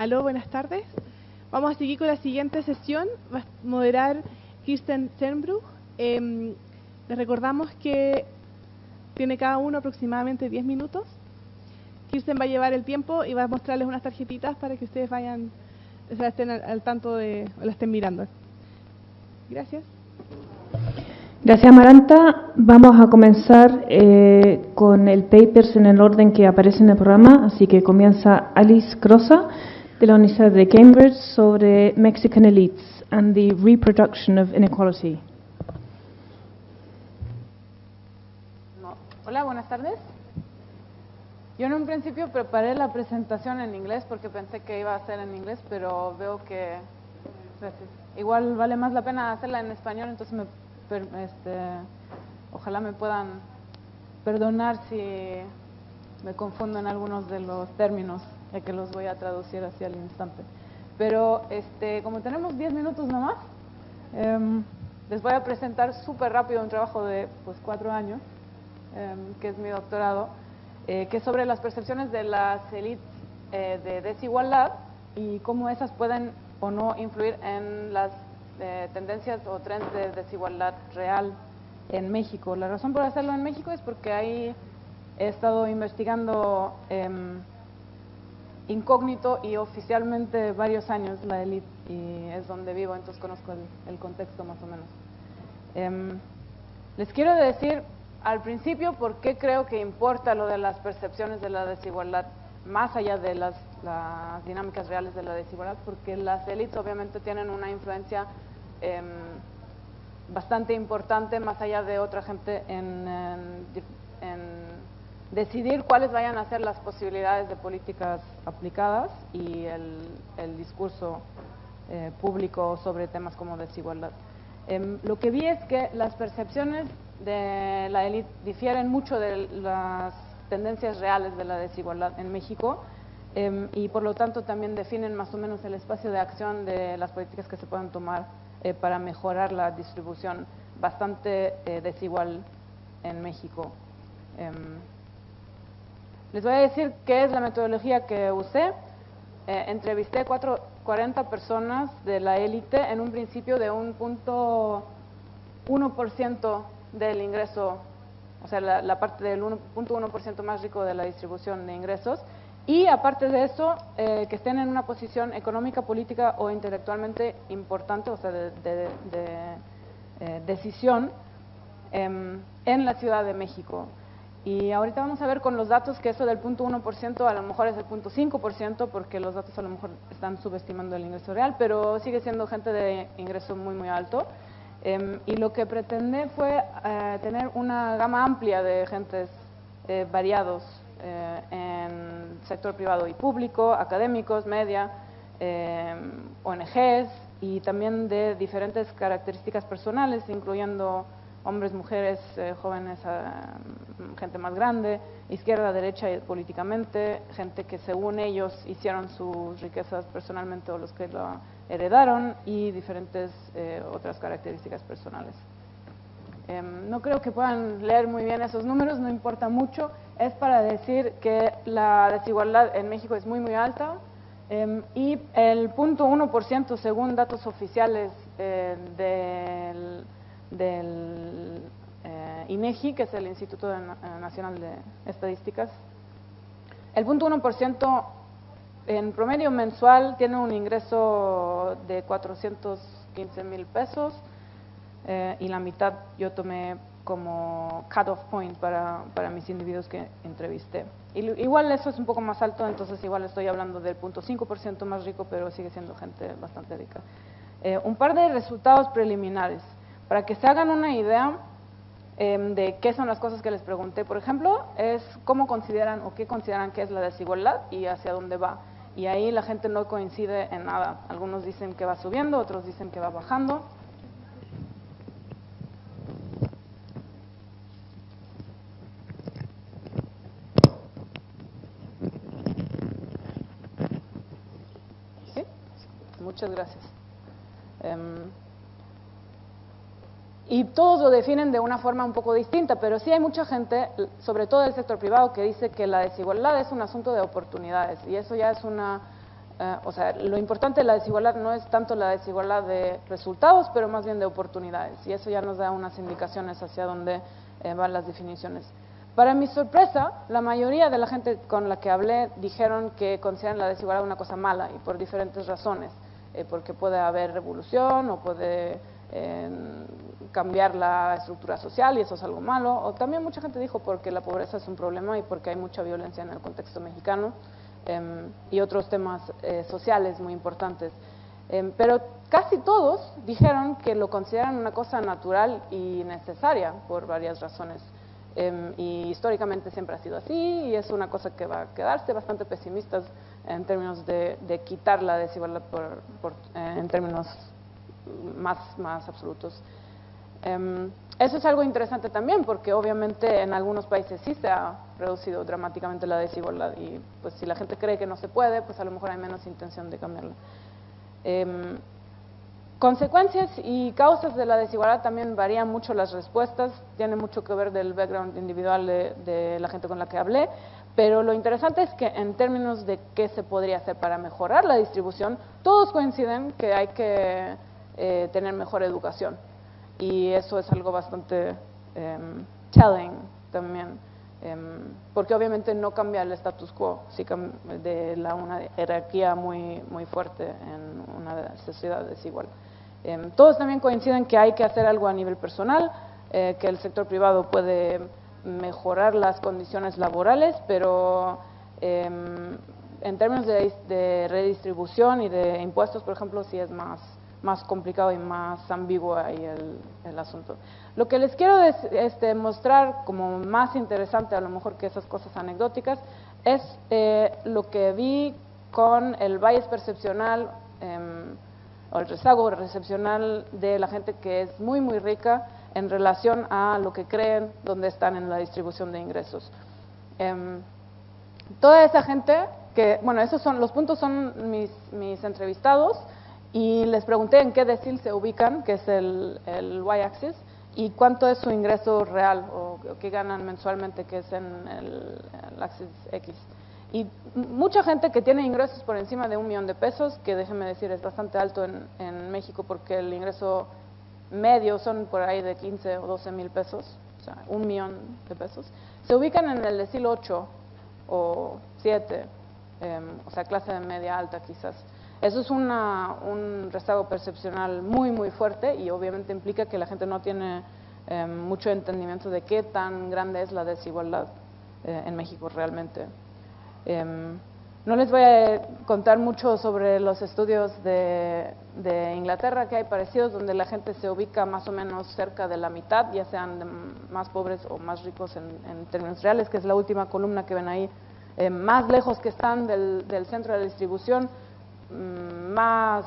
Aló, buenas tardes. Vamos a seguir con la siguiente sesión. Va a moderar Kirsten Sternbruch. Les recordamos que tiene cada uno aproximadamente 10 minutos. Kirsten va a llevar el tiempo y va a mostrarles unas tarjetitas para que ustedes vayan, o sea, estén al tanto de, o la estén mirando. Gracias. Gracias, Amaranta. Vamos a comenzar con el papers en el orden que aparece en el programa, así que comienza Alice Crosa, de la Universidad de Cambridge, sobre Mexican Elites and the Reproduction of Inequality. Hola, buenas tardes. Yo en un principio preparé la presentación en inglés porque pensé que iba a ser en inglés, pero veo que igual vale más la pena hacerla en español, entonces ojalá me puedan perdonar si me confundo en algunos de los términos, ya que los voy a traducir hacia el instante. Pero como tenemos 10 minutos nomás, les voy a presentar súper rápido un trabajo de 4 años, que es mi doctorado, que es sobre las percepciones de las élites de desigualdad y cómo esas pueden o no influir en las tendencias o trends de desigualdad real en México. La razón por hacerlo en México es porque ahí he estado investigando incógnito y oficialmente varios años la élite y es donde vivo, entonces conozco el contexto más o menos. Les quiero decir al principio por qué creo que importa lo de las percepciones de la desigualdad más allá de las dinámicas reales de la desigualdad, porque las élites obviamente tienen una influencia bastante importante más allá de otra gente en decidir cuáles vayan a ser las posibilidades de políticas aplicadas y el discurso público sobre temas como desigualdad. Lo que vi es que las percepciones de la élite difieren mucho de las tendencias reales de la desigualdad en México y por lo tanto también definen más o menos el espacio de acción de las políticas que se pueden tomar para mejorar la distribución bastante desigual en México. Les voy a decir qué es la metodología que usé. Entrevisté 40 personas de la élite en un principio de un 0.1% del ingreso, o sea, la parte del 1.1% más rico de la distribución de ingresos, y aparte de eso, que estén en una posición económica, política o intelectualmente importante, o sea, de decisión en la Ciudad de México. Y ahorita vamos a ver con los datos que eso del 0.1% a lo mejor es el 0.5%, porque los datos a lo mejor están subestimando el ingreso real, pero sigue siendo gente de ingreso muy, muy alto. Y lo que pretendí fue tener una gama amplia de agentes variados en sector privado y público, académicos, media, ONGs y también de diferentes características personales, incluyendo hombres, mujeres, jóvenes, gente más grande, izquierda, derecha políticamente, gente que según ellos hicieron sus riquezas personalmente o los que lo heredaron y diferentes otras características personales. No creo que puedan leer muy bien esos números, no importa mucho, es para decir que la desigualdad en México es muy, muy alta y el 0.1% según datos oficiales del INEGI, que es el Instituto Nacional de Estadísticas, el 0.1% en promedio mensual tiene un ingreso de 415,000 pesos y la mitad yo tomé como cut-off point para mis individuos que entrevisté. Igual eso es un poco más alto, entonces igual estoy hablando del 0.5% más rico, pero sigue siendo gente bastante rica. Un par de resultados preliminares. Para que se hagan una idea de qué son las cosas que les pregunté, por ejemplo, es cómo consideran o qué consideran que es la desigualdad y hacia dónde va. Y ahí la gente no coincide en nada. Algunos dicen que va subiendo, otros dicen que va bajando. ¿Sí? Muchas gracias. Y todos lo definen de una forma un poco distinta, pero sí hay mucha gente, sobre todo del sector privado, que dice que la desigualdad es un asunto de oportunidades, y eso ya es una o sea, lo importante de la desigualdad no es tanto la desigualdad de resultados, pero más bien de oportunidades, y eso ya nos da unas indicaciones hacia dónde van las definiciones. Para mi sorpresa, la mayoría de la gente con la que hablé dijeron que consideran la desigualdad una cosa mala, y por diferentes razones, porque puede haber revolución o puede cambiar la estructura social y eso es algo malo, o también mucha gente dijo porque la pobreza es un problema y porque hay mucha violencia en el contexto mexicano, y otros temas sociales muy importantes. Pero casi todos dijeron que lo consideran una cosa natural y necesaria por varias razones. Y históricamente siempre ha sido así y es una cosa que va a quedarse bastante pesimistas en términos de quitar la desigualdad en términos más absolutos. Eso es algo interesante también porque obviamente en algunos países sí se ha reducido dramáticamente la desigualdad y pues si la gente cree que no se puede, pues a lo mejor hay menos intención de cambiarla. Consecuencias y causas de la desigualdad también varían mucho las respuestas, tiene mucho que ver del background individual de la gente con la que hablé, pero lo interesante es que en términos de qué se podría hacer para mejorar la distribución, todos coinciden que hay que tener mejor educación. Y eso es algo bastante telling también, porque obviamente no cambia el status quo de una jerarquía muy fuerte en una sociedad desigual. Todos también coinciden que hay que hacer algo a nivel personal, que el sector privado puede mejorar las condiciones laborales, pero en términos de redistribución y de impuestos, por ejemplo, sí es más complicado y más ambiguo ahí el asunto. Lo que les quiero mostrar como más interesante, a lo mejor que esas cosas anecdóticas, es lo que vi con el bias percepcional o el rezago recepcional de la gente que es muy rica en relación a lo que creen donde están en la distribución de ingresos. Toda esa gente que, bueno, esos son los puntos, son mis entrevistados, y les pregunté en qué decil se ubican, que es el y-axis, y cuánto es su ingreso real o qué ganan mensualmente, que es en el axis X. Y mucha gente que tiene ingresos por encima de $1 millón de pesos, que déjenme decir es bastante alto en México porque el ingreso medio son por ahí de 15 o 12 mil pesos, o sea, $1 millón de pesos, se ubican en el decil 8 o 7, o sea, clase media alta quizás. Eso es un rezago percepcional muy fuerte y obviamente implica que la gente no tiene mucho entendimiento de qué tan grande es la desigualdad en México realmente. No les voy a contar mucho sobre los estudios de Inglaterra que hay parecidos, donde la gente se ubica más o menos cerca de la mitad, ya sean más pobres o más ricos en términos reales, que es la última columna que ven ahí. Más lejos que están del centro de la distribución, más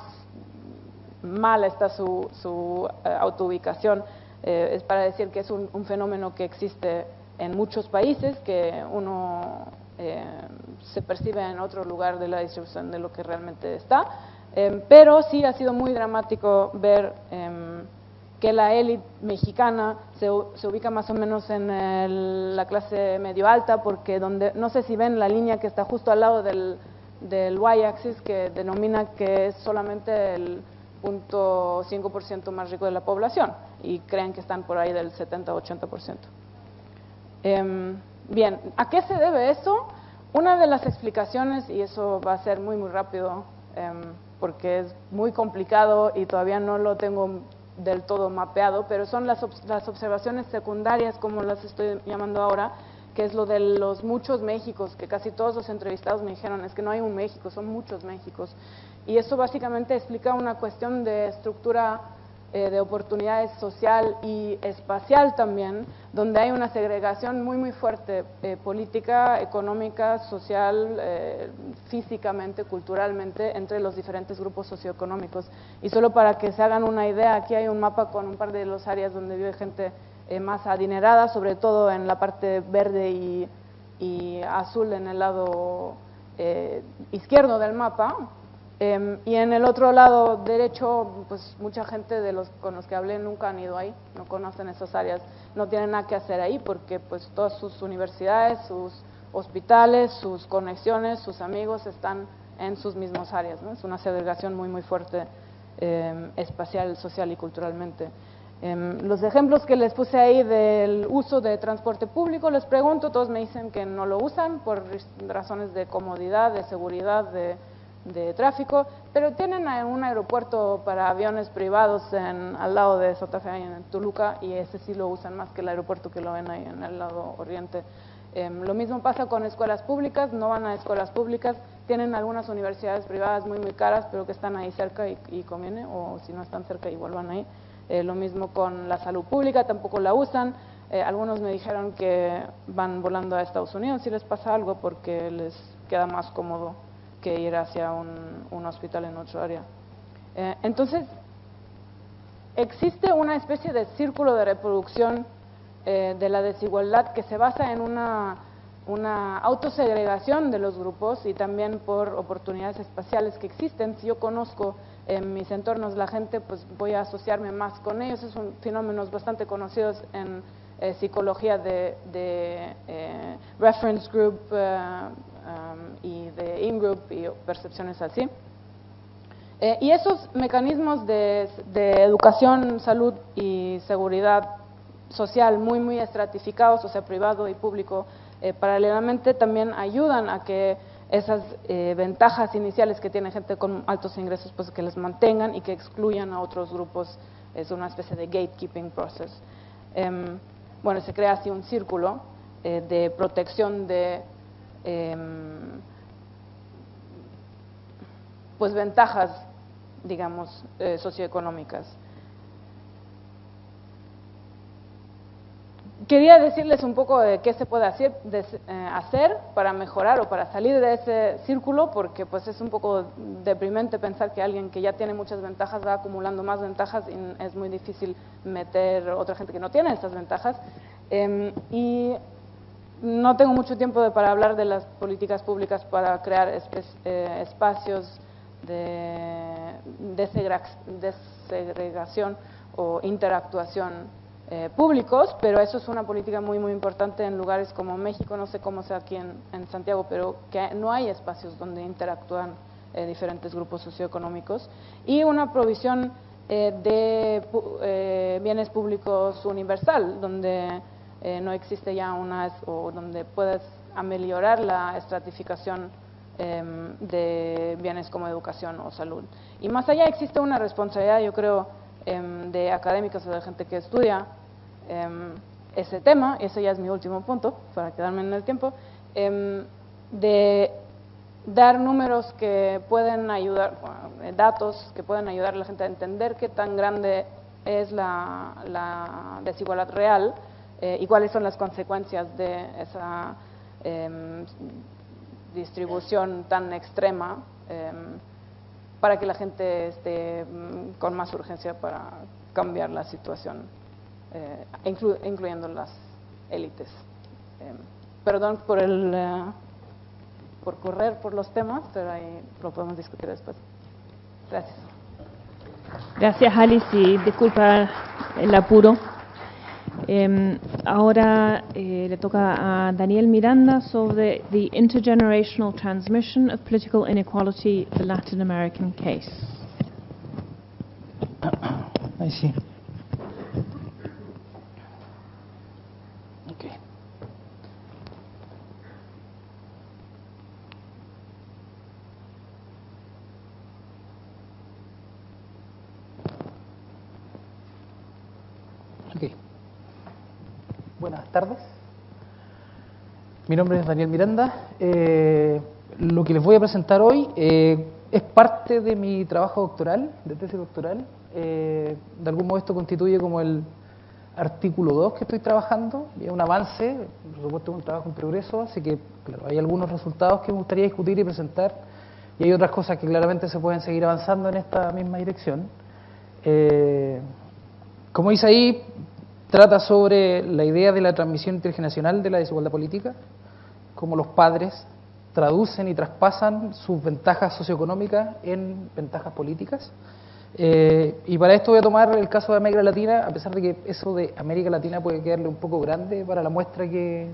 mala está su autoubicación. Es para decir que es un fenómeno que existe en muchos países, que uno se percibe en otro lugar de la distribución de lo que realmente está, pero sí ha sido muy dramático ver que la élite mexicana se ubica más o menos en la clase medio alta, porque no sé si ven la línea que está justo al lado del y-axis, que denomina que es solamente el 0.5% más rico de la población, y creen que están por ahí del 70-80%. Bien, ¿a qué se debe eso? Una de las explicaciones, y eso va a ser muy rápido, porque es muy complicado y todavía no lo tengo del todo mapeado, pero son las observaciones secundarias, como las estoy llamando ahora, que es lo de los muchos Méxicos, que casi todos los entrevistados me dijeron, es que no hay un México, son muchos Méxicos. Y eso básicamente explica una cuestión de estructura de oportunidades social y espacial también, donde hay una segregación muy fuerte, política, económica, social, físicamente, culturalmente, entre los diferentes grupos socioeconómicos. Y solo para que se hagan una idea, aquí hay un mapa con un par de las áreas donde vive gente más adinerada, sobre todo en la parte verde y azul en el lado izquierdo del mapa. Y en el otro lado derecho, pues mucha gente con los que hablé nunca han ido ahí, no conocen esas áreas, no tienen nada que hacer ahí porque pues todas sus universidades, sus hospitales, sus conexiones, sus amigos están en sus mismas áreas, ¿no? Es una segregación muy, muy fuerte, espacial, social y culturalmente. Los ejemplos que les puse ahí del uso de transporte público, les pregunto, todos me dicen que no lo usan por razones de comodidad, de seguridad, de tráfico, pero tienen un aeropuerto para aviones privados al lado de Santa Fe, en Toluca, y ese sí lo usan más que el aeropuerto que lo ven ahí en el lado oriente. Lo mismo pasa con escuelas públicas, no van a escuelas públicas, tienen algunas universidades privadas muy muy caras, pero que están ahí cerca y conviene, o si no están cerca igual van ahí. Lo mismo con la salud pública, tampoco la usan. Algunos me dijeron que van volando a Estados Unidos si les pasa algo porque les queda más cómodo que ir hacia un hospital en otro área. Entonces, existe una especie de círculo de reproducción de la desigualdad que se basa en una autosegregación de los grupos y también por oportunidades espaciales que existen. Si yo conozco en mis entornos la gente, pues voy a asociarme más con ellos. Es un fenómenos bastante conocidos en psicología de reference group y de in-group y percepciones así. Y esos mecanismos de educación, salud y seguridad social muy, muy estratificados, o sea, privado y público, paralelamente también ayudan a que esas ventajas iniciales que tiene gente con altos ingresos, pues que les mantengan y que excluyan a otros grupos. Es una especie de gatekeeping process. Bueno, se crea así un círculo de protección de pues ventajas, digamos, socioeconómicas. Quería decirles un poco de qué se puede hacer para mejorar o para salir de ese círculo, porque pues es un poco deprimente pensar que alguien que ya tiene muchas ventajas va acumulando más ventajas y es muy difícil meter otra gente que no tiene esas ventajas. Y no tengo mucho tiempo para hablar de las políticas públicas para crear espacios de desegregación o interactuación públicos, pero eso es una política muy muy importante en lugares como México, no sé cómo sea aquí en Santiago, pero que no hay espacios donde interactúan diferentes grupos socioeconómicos, y una provisión de bienes públicos universal, donde no existe ya o donde puedes ameliorar la estratificación de bienes como educación o salud. Y más allá existe una responsabilidad, yo creo, de académicos o de gente que estudia ese tema, y ese ya es mi último punto para quedarme en el tiempo, de dar números que pueden ayudar, datos que pueden ayudar a la gente a entender qué tan grande es la desigualdad real y cuáles son las consecuencias de esa distribución tan extrema, para que la gente esté con más urgencia para cambiar la situación, incluyendo las élites. Perdón por correr por los temas, pero ahí lo podemos discutir después. Gracias. Gracias, Alice, y disculpa el apuro. Ahora le toca a Daniel Miranda sobre The Intergenerational Transmission of Political Inequality, the Latin American Case. Ahí sí. Okay. Okay. Buenas tardes. Mi nombre es Daniel Miranda. Lo que les voy a presentar hoy es parte de mi trabajo doctoral, de tesis doctoral. De algún modo esto constituye como el artículo 2 que estoy trabajando, y es un avance, por supuesto es un trabajo en progreso, así que claro, hay algunos resultados que me gustaría discutir y presentar, y hay otras cosas que claramente se pueden seguir avanzando en esta misma dirección. Como dice ahí, trata sobre la idea de la transmisión intergeneracional de la desigualdad política, cómo los padres traducen y traspasan sus ventajas socioeconómicas en ventajas políticas. Y para esto voy a tomar el caso de América Latina, a pesar de que eso de América Latina puede quedarle un poco grande para la muestra que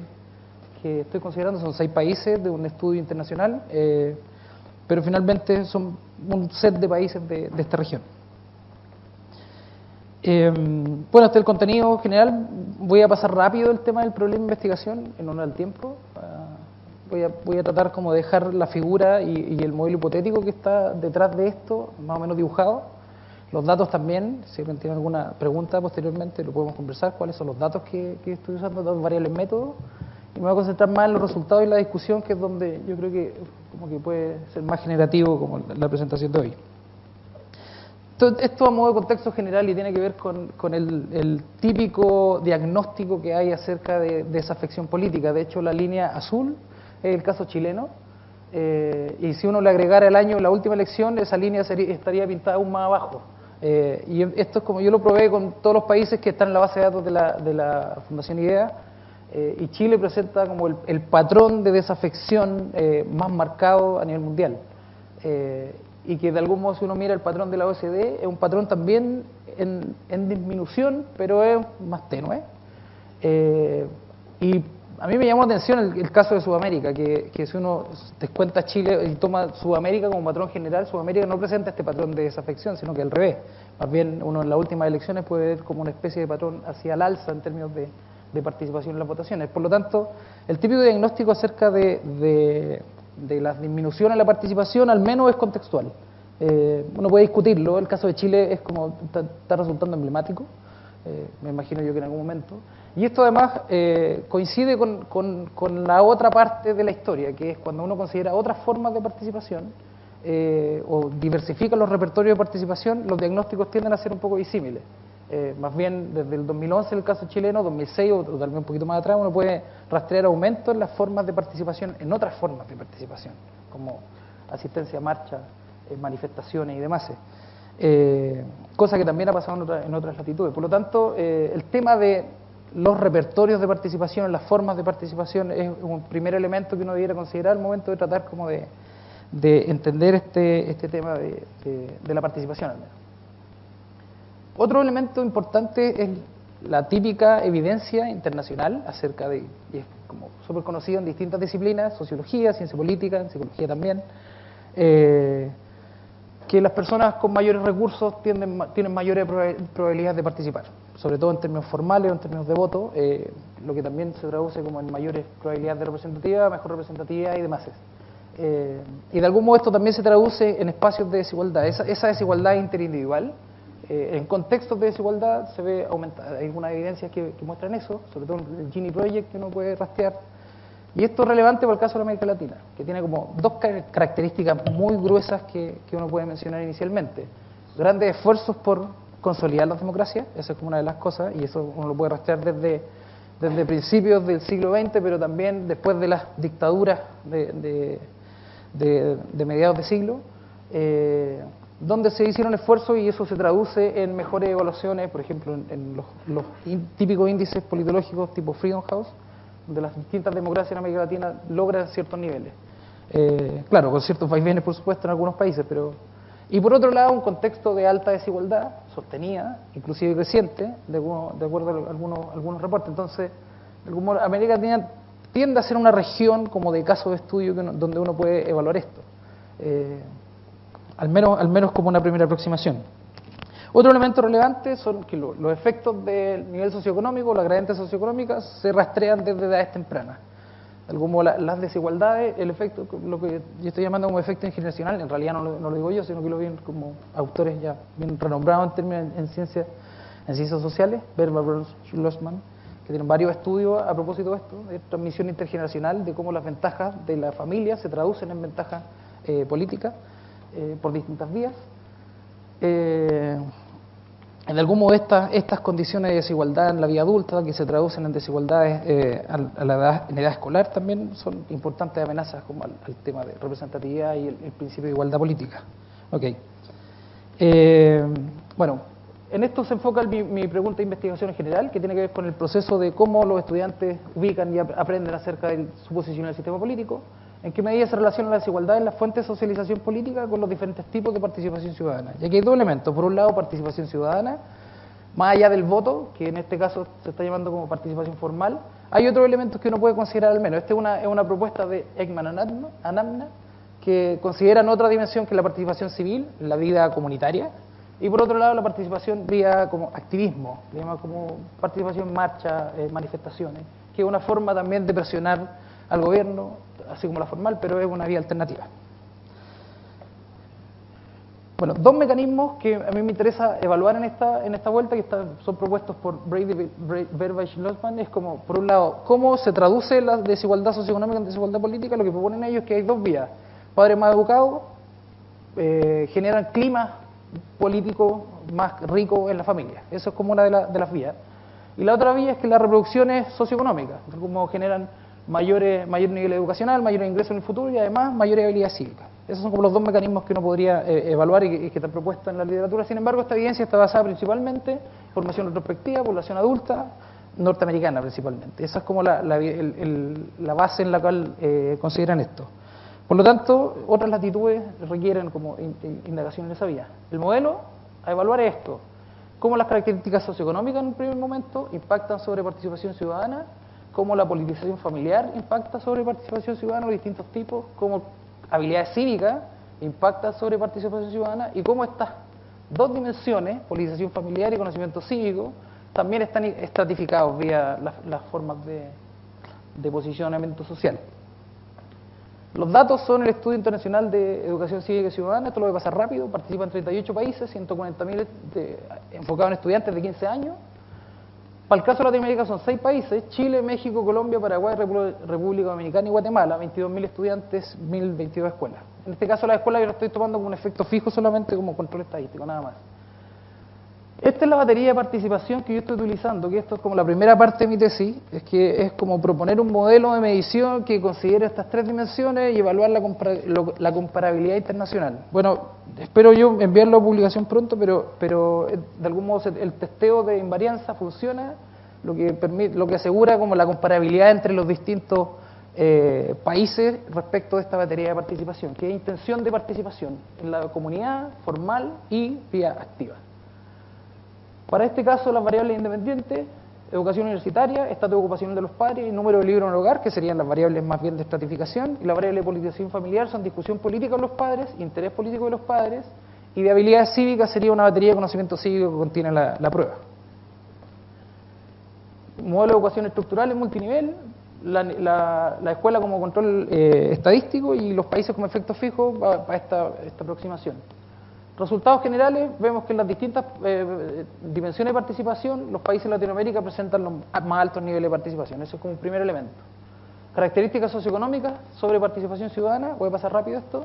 estoy considerando. Son 6 países de un estudio internacional, pero finalmente son un set de países de esta región. Bueno, este es el contenido general. Voy a pasar rápido el tema del problema de investigación en honor al tiempo. Voy a tratar como de dejar la figura y el modelo hipotético que está detrás de esto, más o menos dibujado. Los datos también, si alguien tiene alguna pregunta posteriormente, lo podemos conversar, cuáles son los datos que estoy usando, datos variables métodos. Y me voy a concentrar más en los resultados y la discusión, que es donde yo creo que como que puede ser más generativo como la presentación de hoy. Esto a modo de contexto general y tiene que ver con el típico diagnóstico que hay acerca de desafección política. De hecho, la línea azul es el caso chileno, y si uno le agregara el año de la última elección, esa línea estaría pintada aún más abajo. Y esto es como yo lo probé con todos los países que están en la base de datos de la Fundación IDEA, y Chile presenta como el patrón de desafección más marcado a nivel mundial. Y que de algún modo, si uno mira el patrón de la OECD, es un patrón también en disminución, pero es más tenue. Y a mí me llamó la atención el caso de Sudamérica, que si uno descuenta Chile y toma Sudamérica como patrón general, Sudamérica no presenta este patrón de desafección, sino que al revés. Más bien, uno en las últimas elecciones puede ver como una especie de patrón hacia el alza en términos de participación en las votaciones. Por lo tanto, el típico diagnóstico acerca de la disminución en la participación, al menos es contextual. Uno puede discutirlo. El caso de Chile es como está resultando emblemático, me imagino yo que en algún momento. Y esto además coincide con la otra parte de la historia, que es cuando uno considera otras formas de participación o diversifica los repertorios de participación, los diagnósticos tienden a ser un poco disímiles. Más bien, desde el 2011, en el caso chileno, 2006 o tal vez un poquito más atrás, uno puede rastrear aumentos en las formas de participación, en otras formas de participación, como asistencia a marchas, manifestaciones y demás. Cosa que también ha pasado en otras latitudes. Por lo tanto, el tema de los repertorios de participación, las formas de participación, es un primer elemento que uno debiera considerar al momento de tratar como de entender este tema de la participación al menos. Otro elemento importante es la típica evidencia internacional acerca de, y es como súper conocido en distintas disciplinas, sociología, ciencia política, en psicología también, que las personas con mayores recursos tienen mayores probabilidades de participar, sobre todo en términos formales o en términos de voto, lo que también se traduce como en mayores probabilidades de representatividad, mejor representatividad y demás. Y de algún modo esto también se traduce en espacios de desigualdad, esa desigualdad interindividual. En contextos de desigualdad se ve aumentada. Hay algunas evidencias que muestran eso, sobre todo en el Gini Project, que uno puede rastrear. Y esto es relevante para el caso de la América Latina, que tiene como dos características muy gruesas que uno puede mencionar inicialmente. Grandes esfuerzos por consolidar las democracias, esa es como una de las cosas, y eso uno lo puede rastrear desde principios del siglo XX, pero también después de las dictaduras de mediados de siglo, donde se hicieron esfuerzos y eso se traduce en mejores evaluaciones, por ejemplo, en los típicos índices politológicos tipo Freedom House, donde las distintas democracias en América Latina logran ciertos niveles. Claro, con ciertos vaivenes, por supuesto, en algunos países, pero... Y por otro lado, un contexto de alta desigualdad, sostenida, inclusive creciente, de acuerdo a algunos reportes. Entonces, de algún modo, América Latina tiende a ser una región como de caso de estudio donde uno puede evaluar esto. Al menos como una primera aproximación. Otro elemento relevante son que los efectos del nivel socioeconómico, las gradientes socioeconómicas, se rastrean desde edades tempranas. De algún modo, las desigualdades, el efecto, lo que yo estoy llamando como efecto intergeneracional, en realidad no lo digo yo, sino que lo ven como autores ya bien renombrados en términos en ciencias sociales, Berber, Schlossman, que tienen varios estudios a propósito de esto, de transmisión intergeneracional, de cómo las ventajas de la familia se traducen en ventajas políticas por distintas vías. En algún modo estas condiciones de desigualdad en la vida adulta, que se traducen en desigualdades en edad escolar, también son importantes amenazas como al tema de representatividad y el principio de igualdad política. Okay. Bueno, en esto se enfoca mi pregunta de investigación en general, que tiene que ver con el proceso de cómo los estudiantes ubican y aprenden acerca de su posición en el sistema político, en qué medida se relaciona la desigualdad en las fuentes de socialización política con los diferentes tipos de participación ciudadana. Y aquí hay dos elementos. Por un lado, participación ciudadana, más allá del voto, que en este caso se está llamando como participación formal. Hay otros elementos que uno puede considerar al menos. Esta es una propuesta de Ekman Anamna, que consideran otra dimensión que es la participación civil, la vida comunitaria, y por otro lado la participación vía como activismo, digamos, como participación en marchas, manifestaciones, que es una forma también de presionar al gobierno, así como la formal, pero es una vía alternativa. Bueno, dos mecanismos que a mí me interesa evaluar en esta vuelta, que son propuestos por Brady, Verbach y Losman, es como, por un lado, cómo se traduce la desigualdad socioeconómica en desigualdad política. Lo que proponen ellos es que hay dos vías. Padres más educados generan clima político más rico en la familia. Eso es como una de las vías. Y la otra vía es que la reproducción es socioeconómica, como generan mayor nivel educacional, mayor ingreso en el futuro y además mayor habilidad cívica. Esos son como los dos mecanismos que uno podría evaluar y que están propuestos en la literatura. Sin embargo, esta evidencia está basada principalmente en formación retrospectiva, población adulta, norteamericana principalmente. Esa es como la base en la cual consideran esto. Por lo tanto, otras latitudes requieren como indagación en esa vía. El modelo a evaluar es esto: cómo las características socioeconómicas en un primer momento impactan sobre participación ciudadana, cómo la politización familiar impacta sobre participación ciudadana de distintos tipos, cómo habilidades cívicas impactan sobre participación ciudadana y cómo estas dos dimensiones, politización familiar y conocimiento cívico, también están estratificados vía las formas de posicionamiento social. Los datos son el Estudio Internacional de Educación Cívica y Ciudadana. Esto lo voy a pasar rápido. Participan 38 países, 140.000 enfocados en estudiantes de 15 años. Para el caso de Latinoamérica son 6 países: Chile, México, Colombia, Paraguay, República Dominicana y Guatemala. 22.000 estudiantes, 1.022 escuelas. En este caso las escuelas yo lo estoy tomando como un efecto fijo solamente como control estadístico, nada más. Esta es la batería de participación que yo estoy utilizando, que esto es como la primera parte de mi tesis, es que es como proponer un modelo de medición que considere estas tres dimensiones y evaluar la comparabilidad internacional. Bueno, espero yo enviarlo a publicación pronto, pero de algún modo el testeo de invarianza funciona, lo que asegura como la comparabilidad entre los distintos países respecto de esta batería de participación, que es intención de participación en la comunidad, formal y vía activa. Para este caso, las variables independientes: educación universitaria, estatus ocupacional de los padres y número de libros en el hogar, que serían las variables más bien de estratificación, y la variable de politización familiar son discusión política de los padres, interés político de los padres, y de habilidades cívicas sería una batería de conocimiento cívico que contiene la prueba. Modelo de educación estructural en multinivel, la escuela como control estadístico y los países como efecto fijo para esta aproximación. Resultados generales: vemos que en las distintas dimensiones de participación, los países de Latinoamérica presentan los más altos niveles de participación. Eso es como un primer elemento. Características socioeconómicas sobre participación ciudadana. Voy a pasar rápido esto.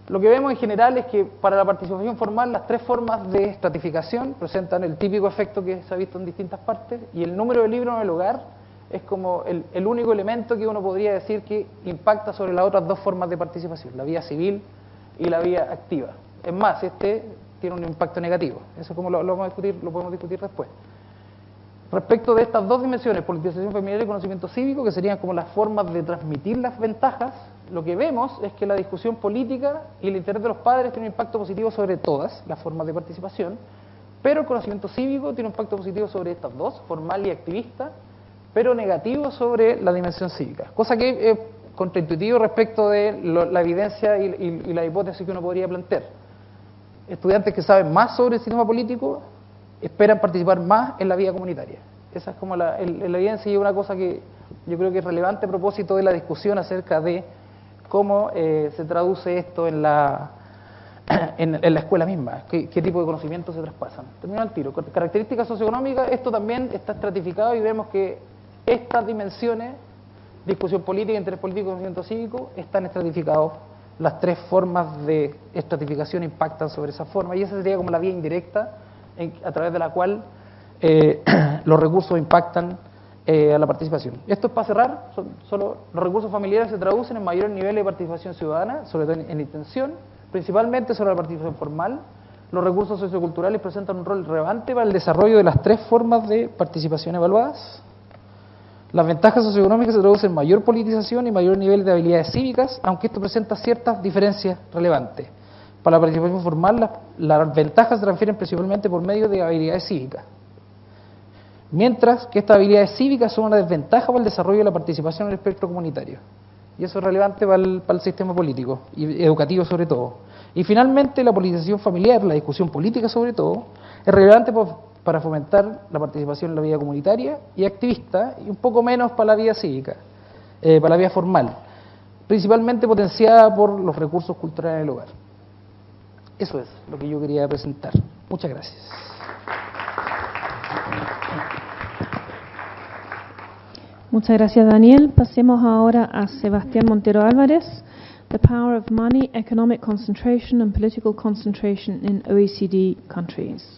Lo que vemos en general es que para la participación formal, las tres formas de estratificación presentan el típico efecto que se ha visto en distintas partes, y el número de libros en el hogar es como el único elemento que uno podría decir que impacta sobre las otras dos formas de participación, la vía civil y la vía activa. Es más, este tiene un impacto negativo. Eso como lo vamos a discutir, lo podemos discutir después. Respecto de estas dos dimensiones, politización familiar y conocimiento cívico, que serían como las formas de transmitir las ventajas, lo que vemos es que la discusión política y el interés de los padres tiene un impacto positivo sobre todas las formas de participación, pero el conocimiento cívico tiene un impacto positivo sobre estas dos, formal y activista, pero negativo sobre la dimensión cívica. Cosa que es contraintuitivo respecto de la evidencia y la hipótesis que uno podría plantear. Estudiantes que saben más sobre el sistema político esperan participar más en la vida comunitaria. Esa es como la evidencia, y una cosa que yo creo que es relevante a propósito de la discusión acerca de cómo se traduce esto en la escuela misma, qué tipo de conocimientos se traspasan. Termino al tiro. Características socioeconómicas: esto también está estratificado y vemos que estas dimensiones, discusión política, interés político y conocimiento cívico, están estratificados. Las tres formas de estratificación impactan sobre esa forma, y esa sería como la vía indirecta a través de la cual los recursos impactan a la participación. Esto es para cerrar. Solo los recursos familiares se traducen en mayores niveles de participación ciudadana, sobre todo en intención, principalmente sobre la participación formal. Los recursos socioculturales presentan un rol relevante para el desarrollo de las tres formas de participación evaluadas. Las ventajas socioeconómicas se traducen en mayor politización y mayor nivel de habilidades cívicas, aunque esto presenta ciertas diferencias relevantes. Para la participación formal, las ventajas se transfieren principalmente por medio de habilidades cívicas, mientras que estas habilidades cívicas son una desventaja para el desarrollo de la participación en el espectro comunitario. Y eso es relevante para el sistema político y educativo sobre todo. Y finalmente la politización familiar, la discusión política sobre todo, es relevante para fomentar la participación en la vida comunitaria y activista, y un poco menos para la vida cívica, para la vida formal, principalmente potenciada por los recursos culturales del hogar. Eso es lo que yo quería presentar. Muchas gracias. Muchas gracias, Daniel. Pasemos ahora a Sebastián Montero Álvarez. The Power of Money, Economic Concentration and Political Concentration in OECD Countries.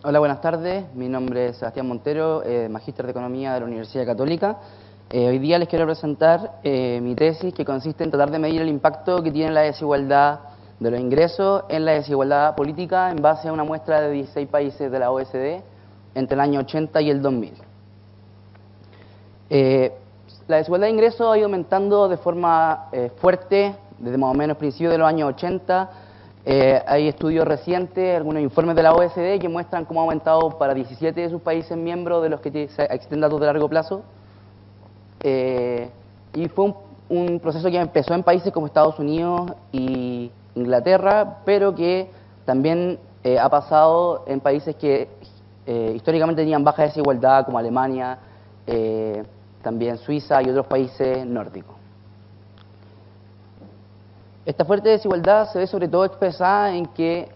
Hola, buenas tardes. Mi nombre es Sebastián Montero, magíster de Economía de la Universidad Católica. Hoy día les quiero presentar mi tesis, que consiste en tratar de medir el impacto que tiene la desigualdad de los ingresos en la desigualdad política en base a una muestra de 16 países de la OECD entre el año 80 y el 2000. La desigualdad de ingresos ha ido aumentando de forma fuerte desde más o menos principios de los años 80. Hay estudios recientes, algunos informes de la OECD que muestran cómo ha aumentado para 17 de sus países miembros, de los que existen datos de largo plazo. Y fue un proceso que empezó en países como Estados Unidos y Inglaterra, pero que también ha pasado en países que históricamente tenían baja desigualdad, como Alemania, también Suiza y otros países nórdicos. Esta fuerte desigualdad se ve sobre todo expresada en que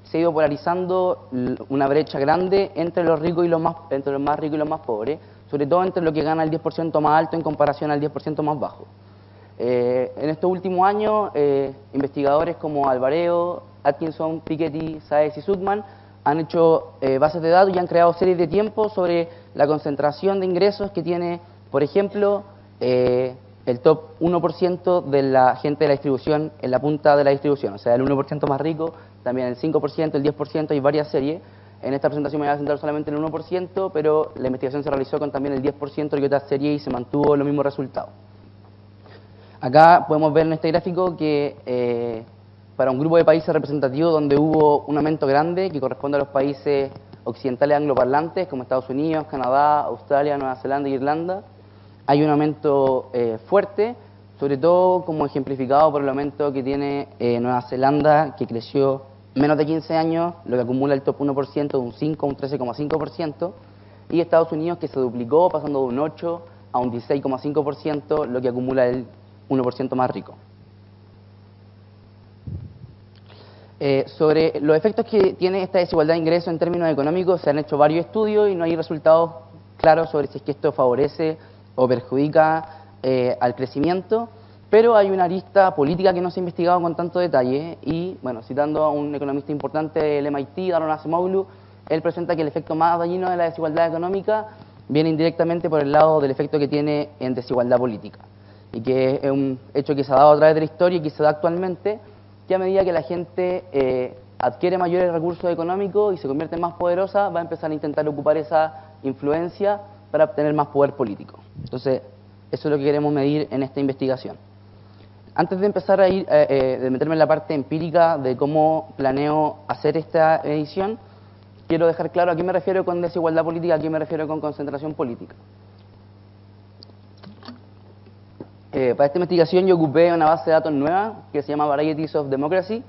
se ha ido polarizando una brecha grande entre los ricos y los más ricos y los más pobres, sobre todo entre lo que gana el 10% más alto en comparación al 10% más bajo. En estos últimos años, investigadores como Alvareo, Atkinson, Piketty, Sáez y Zuckman han hecho bases de datos y han creado series de tiempos sobre la concentración de ingresos que tiene, por ejemplo, el top 1% de la gente de la distribución en la punta de la distribución, o sea, el 1% más rico, también el 5%, el 10%, y varias series. En esta presentación me voy a centrar solamente en el 1%, pero la investigación se realizó con también el 10% y otras series y se mantuvo los mismos resultados. Acá podemos ver en este gráfico que para un grupo de países representativos donde hubo un aumento grande, que corresponde a los países occidentales angloparlantes, como Estados Unidos, Canadá, Australia, Nueva Zelanda e Irlanda, hay un aumento fuerte, sobre todo como ejemplificado por el aumento que tiene Nueva Zelanda, que creció menos de 15 años, lo que acumula el top 1% de un 5 a un 13,5%, y Estados Unidos, que se duplicó pasando de un 8 a un 16,5%, lo que acumula el 1% más rico. Sobre los efectos que tiene esta desigualdad de ingresos en términos económicos, se han hecho varios estudios y no hay resultados claros sobre si es que esto favorece o perjudica al crecimiento, pero hay una arista política que no se ha investigado con tanto detalle y, bueno, citando a un economista importante del MIT, Daron Acemoglu, él presenta que el efecto más dañino de la desigualdad económica viene indirectamente por el lado del efecto que tiene en desigualdad política, y que es un hecho que se ha dado a través de la historia y que se da actualmente, que a medida que la gente adquiere mayores recursos económicos y se convierte en más poderosa, va a empezar a intentar ocupar esa influencia para obtener más poder político. Entonces, eso es lo que queremos medir en esta investigación. Antes de empezar de meterme en la parte empírica de cómo planeo hacer esta medición, quiero dejar claro a qué me refiero con desigualdad política, a qué me refiero con concentración política. Para esta investigación yo ocupé una base de datos nueva que se llama Varieties of Democracy.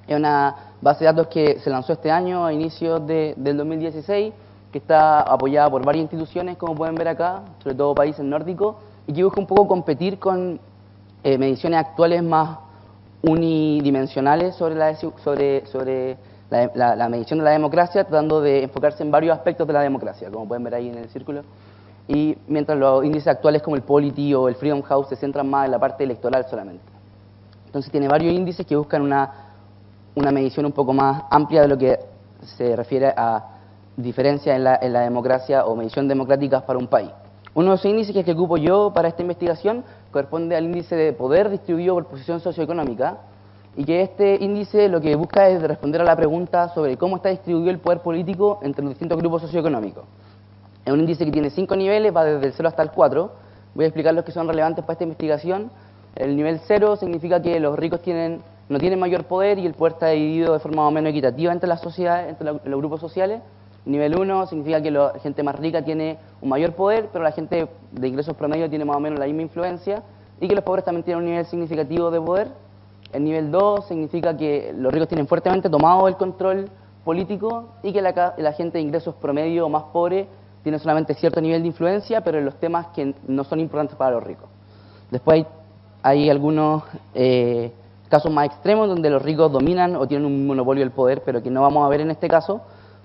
Es una base de datos que se lanzó este año a inicios del 2016, que está apoyada por varias instituciones, como pueden ver acá, sobre todo países nórdicos, y que busca un poco competir con mediciones actuales más unidimensionales sobre la medición de la democracia, tratando de enfocarse en varios aspectos de la democracia, como pueden ver ahí en el círculo. Y mientras los índices actuales como el Polity o el Freedom House se centran más en la parte electoral solamente. Entonces tiene varios índices que buscan una medición un poco más amplia de lo que se refiere a diferencia en la democracia o medición democrática para un país. Uno de esos índices que ocupo yo para esta investigación corresponde al índice de poder distribuido por posición socioeconómica, y que este índice lo que busca es responder a la pregunta sobre cómo está distribuido el poder político entre los distintos grupos socioeconómicos. Es un índice que tiene 5 niveles, va desde el 0 hasta el 4. Voy a explicar los que son relevantes para esta investigación. El nivel 0 significa que los ricos no tienen mayor poder y el poder está dividido de forma más o menos equitativa entre las sociedades, entre los grupos sociales. Nivel 1 significa que la gente más rica tiene un mayor poder, pero la gente de ingresos promedio tiene más o menos la misma influencia, y que los pobres también tienen un nivel significativo de poder. El nivel 2 significa que los ricos tienen fuertemente tomado el control político y que la gente de ingresos promedio o más pobre tiene solamente cierto nivel de influencia, pero en los temas que no son importantes para los ricos. Después hay algunos casos más extremos donde los ricos dominan o tienen un monopolio del poder, pero que no vamos a ver en este caso,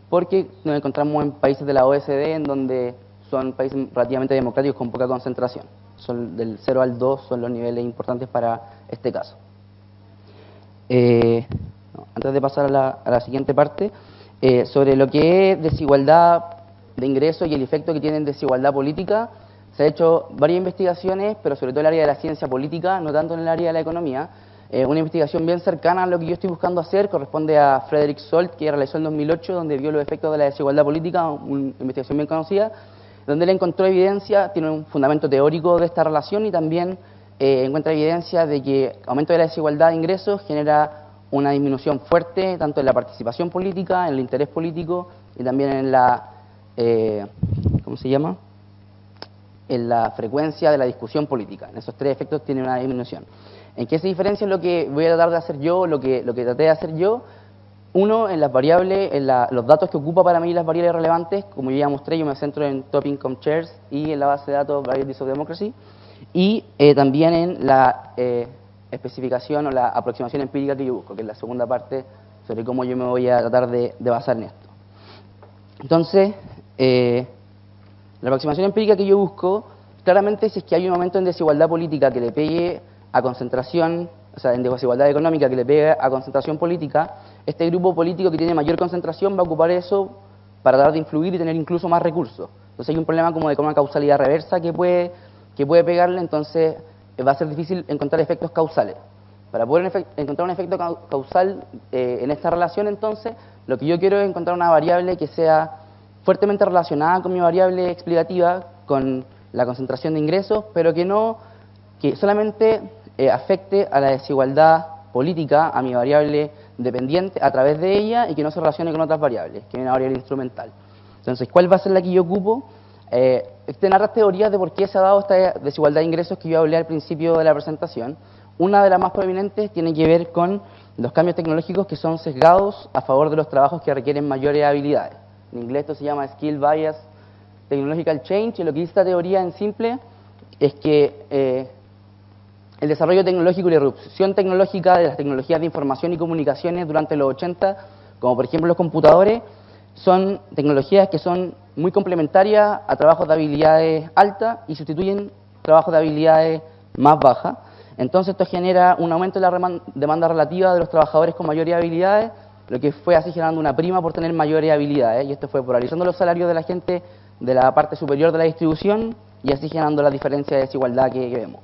porque nos encontramos en países de la OSD en donde son países relativamente democráticos con poca concentración. Son del 0 al 2 son los niveles importantes para este caso. Antes de pasar a la siguiente parte, sobre lo que es desigualdad de ingresos y el efecto que tiene en desigualdad política, se ha hecho varias investigaciones, pero sobre todo en el área de la ciencia política, no tanto en el área de la economía. Una investigación bien cercana a lo que yo estoy buscando hacer corresponde a Frederick Salt, que realizó en 2008, donde vio los efectos de la desigualdad política, una investigación bien conocida, donde él encontró evidencia, tiene un fundamento teórico de esta relación y también encuentra evidencia de que aumento de la desigualdad de ingresos genera una disminución fuerte tanto en la participación política, en el interés político y también en la, ¿cómo se llama?, en la frecuencia de la discusión política. En esos tres efectos tiene una disminución. ¿En qué se diferencia lo que voy a tratar de hacer yo, lo que traté de hacer yo? Uno, en las variables, los datos que ocupa para mí las variables relevantes, como yo ya mostré, yo me centro en Top Income Shares y en la base de datos Varieties of Democracy, y también en la especificación o la aproximación empírica que yo busco, que es la segunda parte sobre cómo yo me voy a tratar de basar en esto. Entonces, la aproximación empírica que yo busco, claramente si es que hay un aumento en desigualdad política que le pegue a concentración, o sea, en desigualdad económica que le pegue a concentración política, este grupo político que tiene mayor concentración va a ocupar eso para tratar de influir y tener incluso más recursos. Entonces hay un problema como de una causalidad reversa que puede pegarle, entonces va a ser difícil encontrar efectos causales. Para poder encontrar un efecto causal en esta relación, entonces, lo que yo quiero es encontrar una variable que sea fuertemente relacionada con mi variable explicativa, con la concentración de ingresos, pero que solamente afecte a la desigualdad política, a mi variable dependiente a través de ella y que no se relacione con otras variables, que es una variable instrumental. Entonces, ¿cuál va a ser la que yo ocupo? Existen otras teorías de por qué se ha dado esta desigualdad de ingresos que yo hablé al principio de la presentación. Una de las más prominentes tiene que ver con los cambios tecnológicos que son sesgados a favor de los trabajos que requieren mayores habilidades. En inglés esto se llama Skill Bias Technological Change, y lo que dice esta teoría en simple es que el desarrollo tecnológico y la irrupción tecnológica de las tecnologías de información y comunicaciones durante los 80, como por ejemplo los computadores, son tecnologías que son muy complementarias a trabajos de habilidades altas y sustituyen trabajos de habilidades más bajas. Entonces esto genera un aumento de la demanda relativa de los trabajadores con mayores habilidades, lo que fue así generando una prima por tener mayores habilidades, y esto fue polarizando los salarios de la gente de la parte superior de la distribución y así generando la diferencia de desigualdad que vemos.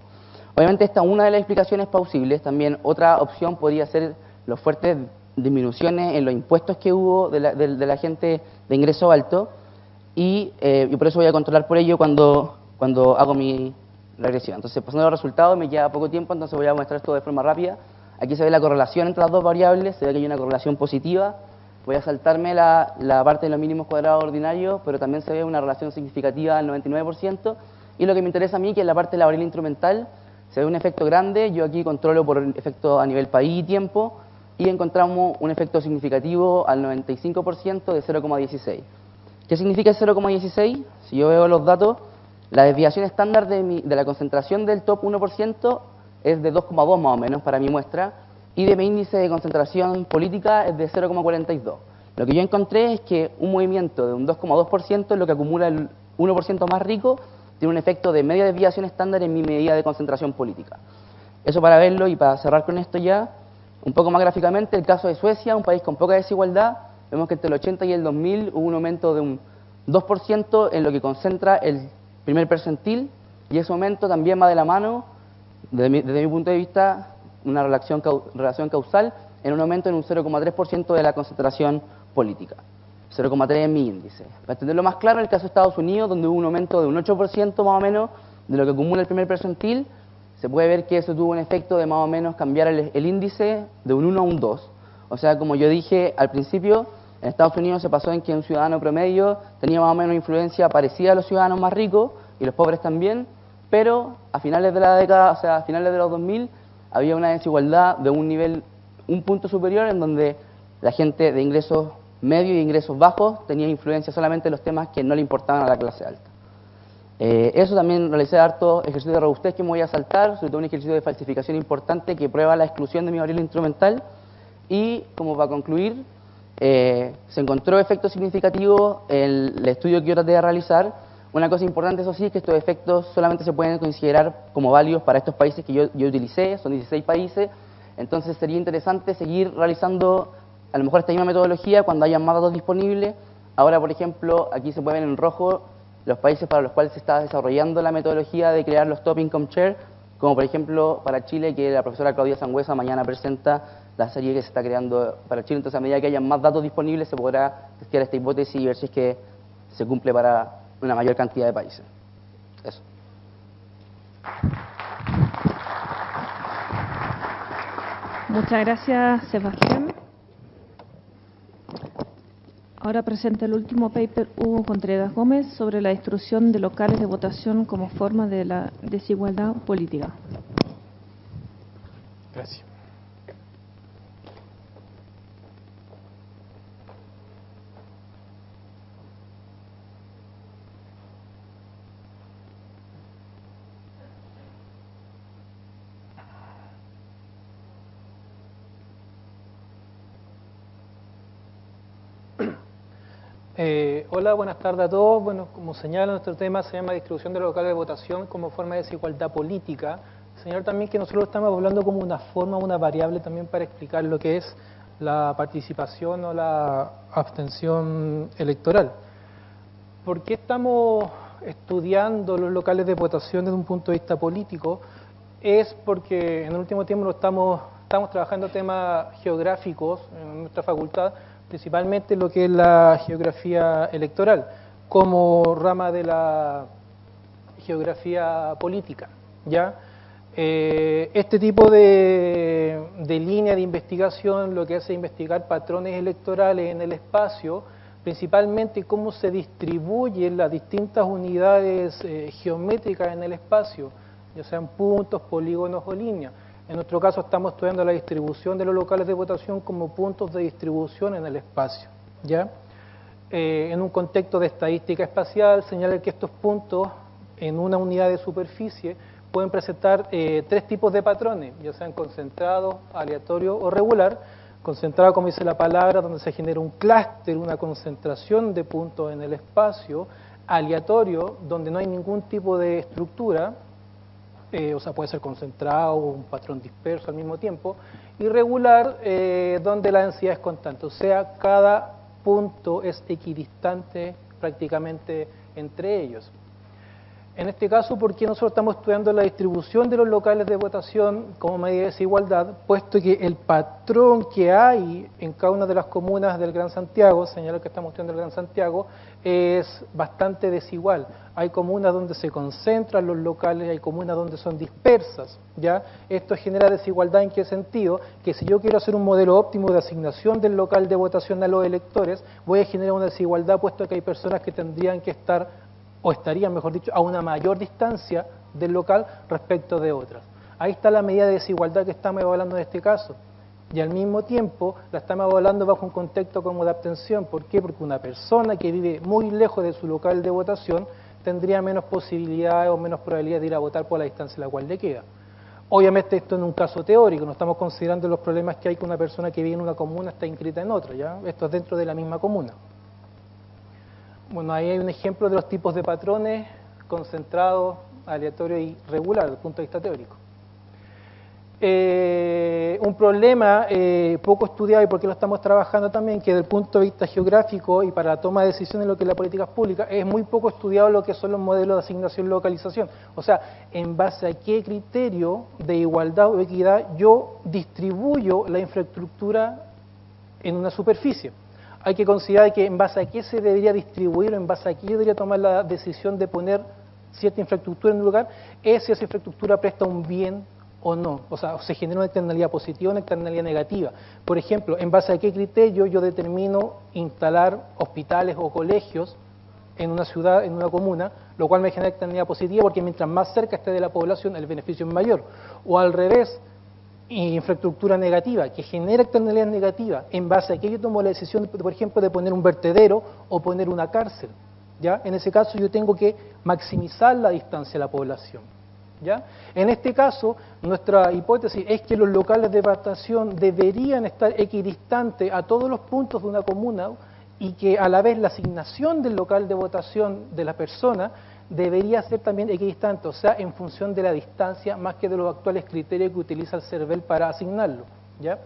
Obviamente esta es una de las explicaciones plausibles. También otra opción podría ser los fuertes disminuciones en los impuestos que hubo de la gente de ingreso alto, y por eso voy a controlar por ello cuando hago mi regresión. Entonces, pasando a los resultados, me queda poco tiempo, entonces voy a mostrar esto de forma rápida. Aquí se ve la correlación entre las dos variables, se ve que hay una correlación positiva. Voy a saltarme la parte de los mínimos cuadrados ordinarios, pero también se ve una relación significativa del 99%. Y lo que me interesa a mí, que es la parte de la variable instrumental, se ve un efecto grande. Yo aquí controlo por efecto a nivel país y tiempo, y encontramos un efecto significativo al 95% de 0,16. ¿Qué significa el 0,16? Si yo veo los datos, la desviación estándar de la concentración del top 1% es de 2,2 más o menos para mi muestra, y de mi índice de concentración política es de 0,42. Lo que yo encontré es que un movimiento de un 2,2%, lo que acumula el 1% más rico, tiene un efecto de media desviación estándar en mi medida de concentración política. Eso para verlo, y para cerrar con esto ya, un poco más gráficamente, el caso de Suecia, un país con poca desigualdad, vemos que entre el 80 y el 2000 hubo un aumento de un 2% en lo que concentra el primer percentil, y ese aumento también va de la mano, desde mi punto de vista, una relación causal en un aumento en un 0,3% de la concentración política. 0,3 en mi índice. Para entenderlo más claro, en el caso de Estados Unidos, donde hubo un aumento de un 8% más o menos de lo que acumula el primer percentil, se puede ver que eso tuvo un efecto de más o menos cambiar el índice de un 1 a un 2. O sea, como yo dije al principio, en Estados Unidos se pasó en que un ciudadano promedio tenía más o menos influencia parecida a los ciudadanos más ricos y los pobres también, pero a finales de la década, o sea, a finales de los 2000, había una desigualdad de un nivel, un punto superior, en donde la gente de ingresos medios y ingresos bajos tenía influencia solamente en los temas que no le importaban a la clase alta. Eso también realicé harto ejercicio de robustez que me voy a saltar, sobre todo un ejercicio de falsificación importante que prueba la exclusión de mi variable instrumental. Y, como para concluir, se encontró efectos significativos en el estudio que yo traté de realizar. Una cosa importante, eso sí, es que estos efectos solamente se pueden considerar como válidos para estos países que yo utilicé, son 16 países. Entonces sería interesante seguir realizando a lo mejor esta misma metodología cuando haya más datos disponibles. Ahora, por ejemplo, aquí se puede ver en rojo los países para los cuales se está desarrollando la metodología de crear los top income share, como por ejemplo para Chile, que la profesora Claudia Sangüesa mañana presenta la serie que se está creando para Chile. Entonces, a medida que haya más datos disponibles, se podrá testear esta hipótesis y ver si es que se cumple para una mayor cantidad de países. Eso. Muchas gracias, Sebastián. Ahora presenta el último paper Hugo Contreras Gómez sobre la destrucción de locales de votación como forma de la desigualdad política. Gracias. Hola, buenas tardes a todos. Bueno, como señala, nuestro tema se llama distribución de los locales de votación como forma de desigualdad política. Señalar también que nosotros estamos hablando como una forma, una variable también para explicar lo que es la participación o la abstención electoral. ¿Por qué estamos estudiando los locales de votación desde un punto de vista político? Es porque en el último tiempo estamos trabajando temas geográficos en nuestra facultad, principalmente lo que es la geografía electoral, como rama de la geografía política, ¿ya? Este tipo de línea de investigación lo que hace es investigar patrones electorales en el espacio, principalmente cómo se distribuyen las distintas unidades geométricas en el espacio, ya sean puntos, polígonos o líneas. En nuestro caso estamos estudiando la distribución de los locales de votación como puntos de distribución en el espacio, ¿ya? En un contexto de estadística espacial, señala que estos puntos en una unidad de superficie pueden presentar tres tipos de patrones, ya sean concentrados, aleatorio o regular. Concentrado, como dice la palabra, donde se genera un clúster, una concentración de puntos en el espacio. Aleatorio, donde no hay ningún tipo de estructura, o sea, puede ser concentrado o un patrón disperso al mismo tiempo. Y regular, donde la densidad es constante, o sea, cada punto es equidistante prácticamente entre ellos. En este caso, ¿por qué nosotros estamos estudiando la distribución de los locales de votación como medida de desigualdad? Puesto que el patrón que hay en cada una de las comunas del Gran Santiago, señala que estamos estudiando el Gran Santiago, es bastante desigual. Hay comunas donde se concentran los locales, hay comunas donde son dispersas, ¿ya? Esto genera desigualdad. ¿En qué sentido? Que si yo quiero hacer un modelo óptimo de asignación del local de votación a los electores, voy a generar una desigualdad, puesto que hay personas que tendrían que estar, o estarían, mejor dicho, a una mayor distancia del local respecto de otras. Ahí está la medida de desigualdad que estamos evaluando en este caso. Y al mismo tiempo la estamos evaluando bajo un contexto como de abstención. ¿Por qué? Porque una persona que vive muy lejos de su local de votación tendría menos posibilidades o menos probabilidades de ir a votar por la distancia a la cual le queda. Obviamente esto en un caso teórico, no estamos considerando los problemas que hay con una persona que vive en una comuna está inscrita en otra, ¿ya? Esto es dentro de la misma comuna. Bueno, ahí hay un ejemplo de los tipos de patrones: concentrado, aleatorio y regular, desde el punto de vista teórico. un problema poco estudiado y porque lo estamos trabajando también, que desde el punto de vista geográfico y para la toma de decisiones en lo que es la política pública, es muy poco estudiado lo que son los modelos de asignación y localización. O sea, en base a qué criterio de igualdad o equidad yo distribuyo la infraestructura en una superficie. Hay que considerar que en base a qué se debería distribuir, en base a qué yo debería tomar la decisión de poner cierta infraestructura en un lugar, es si esa infraestructura presta un bien o no, o sea, se genera una externalidad positiva o una externalidad negativa. Por ejemplo, en base a qué criterio yo determino instalar hospitales o colegios en una ciudad, en una comuna, lo cual me genera externalidad positiva porque mientras más cerca esté de la población el beneficio es mayor. O al revés, infraestructura negativa, que genera externalidad negativa, en base a que yo tomo la decisión, por ejemplo, de poner un vertedero o poner una cárcel. ¿Ya? En ese caso yo tengo que maximizar la distancia a la población. ¿Ya? En este caso, nuestra hipótesis es que los locales de votación deberían estar equidistantes a todos los puntos de una comuna y que a la vez la asignación del local de votación de la persona debería ser también equidistante, o sea, en función de la distancia más que de los actuales criterios que utiliza el CERVEL para asignarlo. ¿Ya?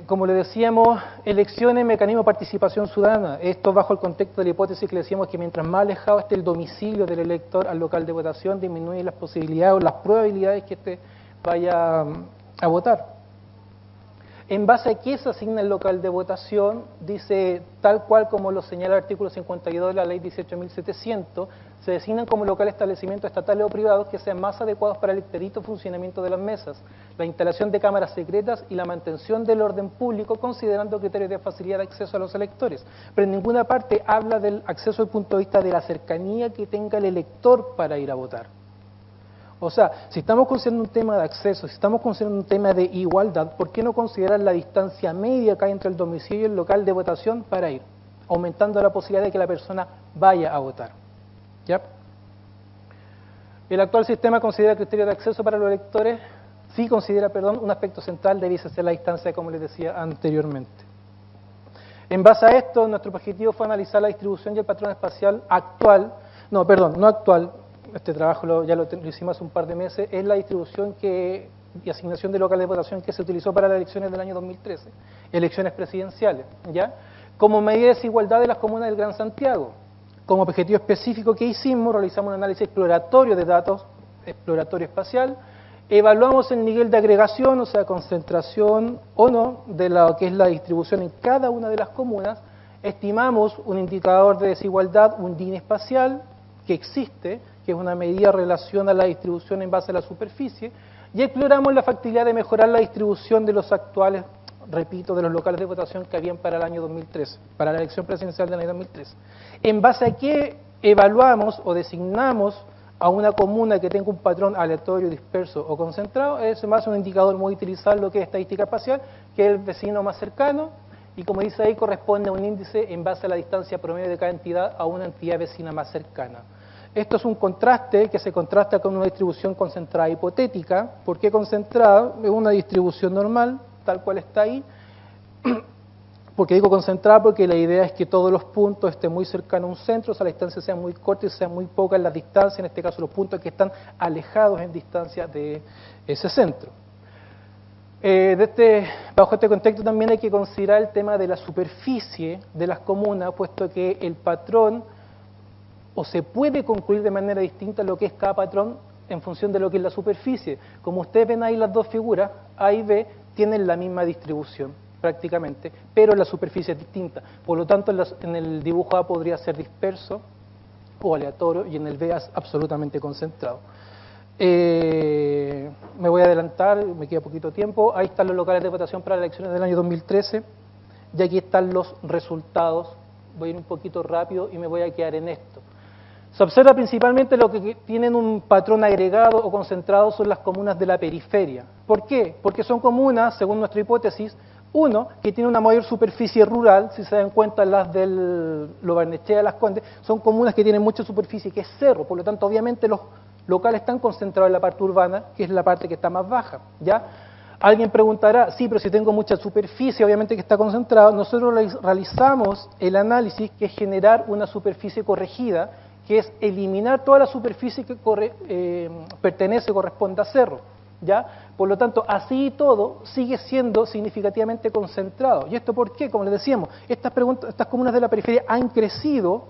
Como le decíamos, elecciones, mecanismo de participación ciudadana. Esto bajo el contexto de la hipótesis que le decíamos que mientras más alejado esté el domicilio del elector al local de votación, disminuye las posibilidades o las probabilidades que éste vaya a votar. En base a qué se asigna el local de votación, dice tal cual como lo señala el artículo 52 de la ley 18.700, se designan como local establecimientos estatales o privados que sean más adecuados para el expedito funcionamiento de las mesas, la instalación de cámaras secretas y la mantención del orden público considerando criterios de facilidad de acceso a los electores. Pero en ninguna parte habla del acceso desde el punto de vista de la cercanía que tenga el elector para ir a votar. O sea, si estamos considerando un tema de acceso, si estamos considerando un tema de igualdad, ¿por qué no considerar la distancia media que hay entre el domicilio y el local de votación para ir? Aumentando la posibilidad de que la persona vaya a votar. ¿Ya? El actual sistema considera criterios de acceso para los electores, sí considera, perdón, un aspecto central debiese ser la distancia, como les decía anteriormente. En base a esto, nuestro objetivo fue analizar la distribución y el patrón espacial actual, no actual, este trabajo ya lo hicimos hace un par de meses, es la distribución y asignación de locales de votación que se utilizó para las elecciones del año 2013, elecciones presidenciales, ¿ya? Como medida de desigualdad de las comunas del Gran Santiago. Como objetivo específico que hicimos, realizamos un análisis exploratorio de datos, exploratorio espacial, evaluamos el nivel de agregación, o sea, concentración o no, de lo que es la distribución en cada una de las comunas, estimamos un indicador de desigualdad, un DIN espacial, que existe, que es una medida en relación a la distribución en base a la superficie, y exploramos la factibilidad de mejorar la distribución de los actuales, repito, de los locales de votación que habían para el año 2013, para la elección presidencial del año 2013. En base a qué evaluamos o designamos a una comuna que tenga un patrón aleatorio, disperso o concentrado, es más un indicador muy utilizado, lo que es estadística espacial, que es el vecino más cercano, y como dice ahí, corresponde a un índice en base a la distancia promedio de cada entidad a una entidad vecina más cercana. Esto es un contraste que se contrasta con una distribución concentrada hipotética. ¿Por qué concentrada? Es una distribución normal, tal cual está ahí. ¿Por qué digo concentrada? Porque la idea es que todos los puntos estén muy cercanos a un centro, o sea, la distancia sea muy corta y sea muy poca en la distancia, en este caso los puntos que están alejados en distancia de ese centro. Bajo este contexto también hay que considerar el tema de la superficie de las comunas, puesto que el patrón o se puede concluir de manera distinta lo que es cada patrón en función de lo que es la superficie. Como ustedes ven ahí las dos figuras, A y B tienen la misma distribución prácticamente, pero la superficie es distinta. Por lo tanto, en el dibujo A podría ser disperso o aleatorio y en el B es absolutamente concentrado. Me voy a adelantar, me queda poquito tiempo. Ahí están los locales de votación para las elecciones del año 2013 y aquí están los resultados. Voy a ir un poquito rápido y me voy a quedar en esto. Se observa principalmente lo que tienen un patrón agregado o concentrado son las comunas de la periferia. ¿Por qué? Porque son comunas, según nuestra hipótesis, uno, que tiene una mayor superficie rural, si se dan cuenta las del Lo Barnechea, Las Condes, son comunas que tienen mucha superficie, que es cerro, por lo tanto obviamente los locales están concentrados en la parte urbana, que es la parte que está más baja, ¿ya? Alguien preguntará, sí, pero si tengo mucha superficie, obviamente que está concentrado. Nosotros realizamos el análisis que es generar una superficie corregida, que es eliminar toda la superficie que corresponde a cerro, ¿ya? Por lo tanto, así y todo sigue siendo significativamente concentrado. ¿Y esto por qué? Como les decíamos, estas comunas de la periferia han crecido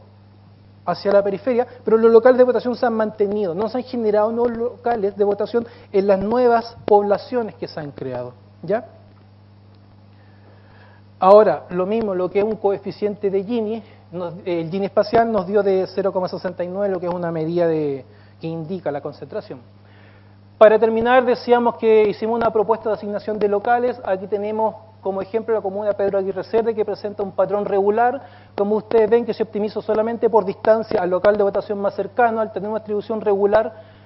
hacia la periferia, pero los locales de votación se han mantenido, no se han generado nuevos locales de votación en las nuevas poblaciones que se han creado, ¿ya? Ahora, lo mismo, lo que es un coeficiente de Gini, el Gini espacial nos dio de 0,69, lo que es una medida que indica la concentración. Para terminar, decíamos que hicimos una propuesta de asignación de locales. Aquí tenemos como ejemplo la comuna de Pedro Aguirre Cerda, que presenta un patrón regular. Como ustedes ven, que se optimiza solamente por distancia al local de votación más cercano. Al tener una distribución regular,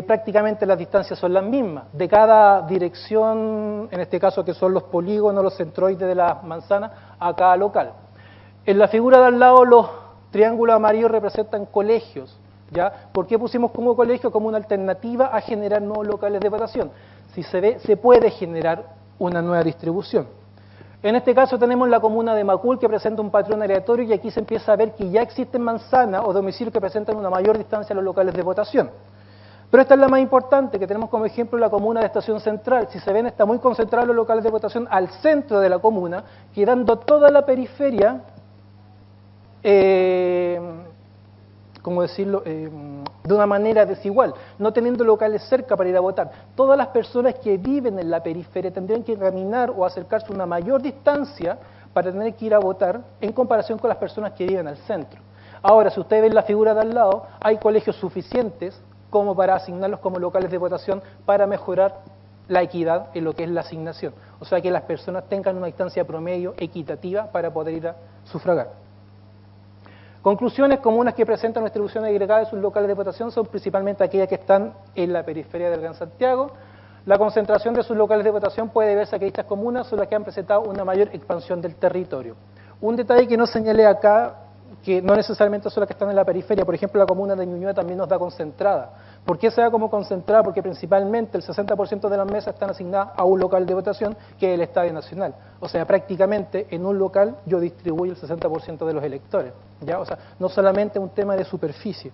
prácticamente las distancias son las mismas. De cada dirección, en este caso que son los polígonos, los centroides de las manzanas, a cada local. En la figura de al lado, los triángulos amarillos representan colegios. ¿Ya? ¿Por qué pusimos como colegio? Como una alternativa a generar nuevos locales de votación. Si se ve, se puede generar una nueva distribución. En este caso tenemos la comuna de Macul, que presenta un patrón aleatorio, y aquí se empieza a ver que ya existen manzanas o domicilios que presentan una mayor distancia a los locales de votación. Pero esta es la más importante, que tenemos como ejemplo la comuna de Estación Central. Si se ven, está muy concentrado los locales de votación al centro de la comuna, quedando toda la periferia ¿cómo decirlo?, de una manera desigual, no teniendo locales cerca para ir a votar. Todas las personas que viven en la periferia tendrían que caminar o acercarse una mayor distancia para tener que ir a votar en comparación con las personas que viven al centro. Ahora, si ustedes ven la figura de al lado, hay colegios suficientes como para asignarlos como locales de votación para mejorar la equidad en lo que es la asignación. O sea, que las personas tengan una distancia promedio equitativa para poder ir a sufragar. Conclusiones: comunas que presentan una distribución agregada de sus locales de votación son principalmente aquellas que están en la periferia del Gran Santiago. La concentración de sus locales de votación puede deberse a que estas comunas son las que han presentado una mayor expansión del territorio. Un detalle que no señalé acá, que no necesariamente son las que están en la periferia, por ejemplo la comuna de Ñuñoa también nos da concentrada. ¿Por qué se da como concentrada? Porque principalmente el 60% de las mesas están asignadas a un local de votación, que es el Estadio Nacional. O sea, prácticamente en un local yo distribuyo el 60% de los electores, ¿ya? O sea, no solamente un tema de superficie.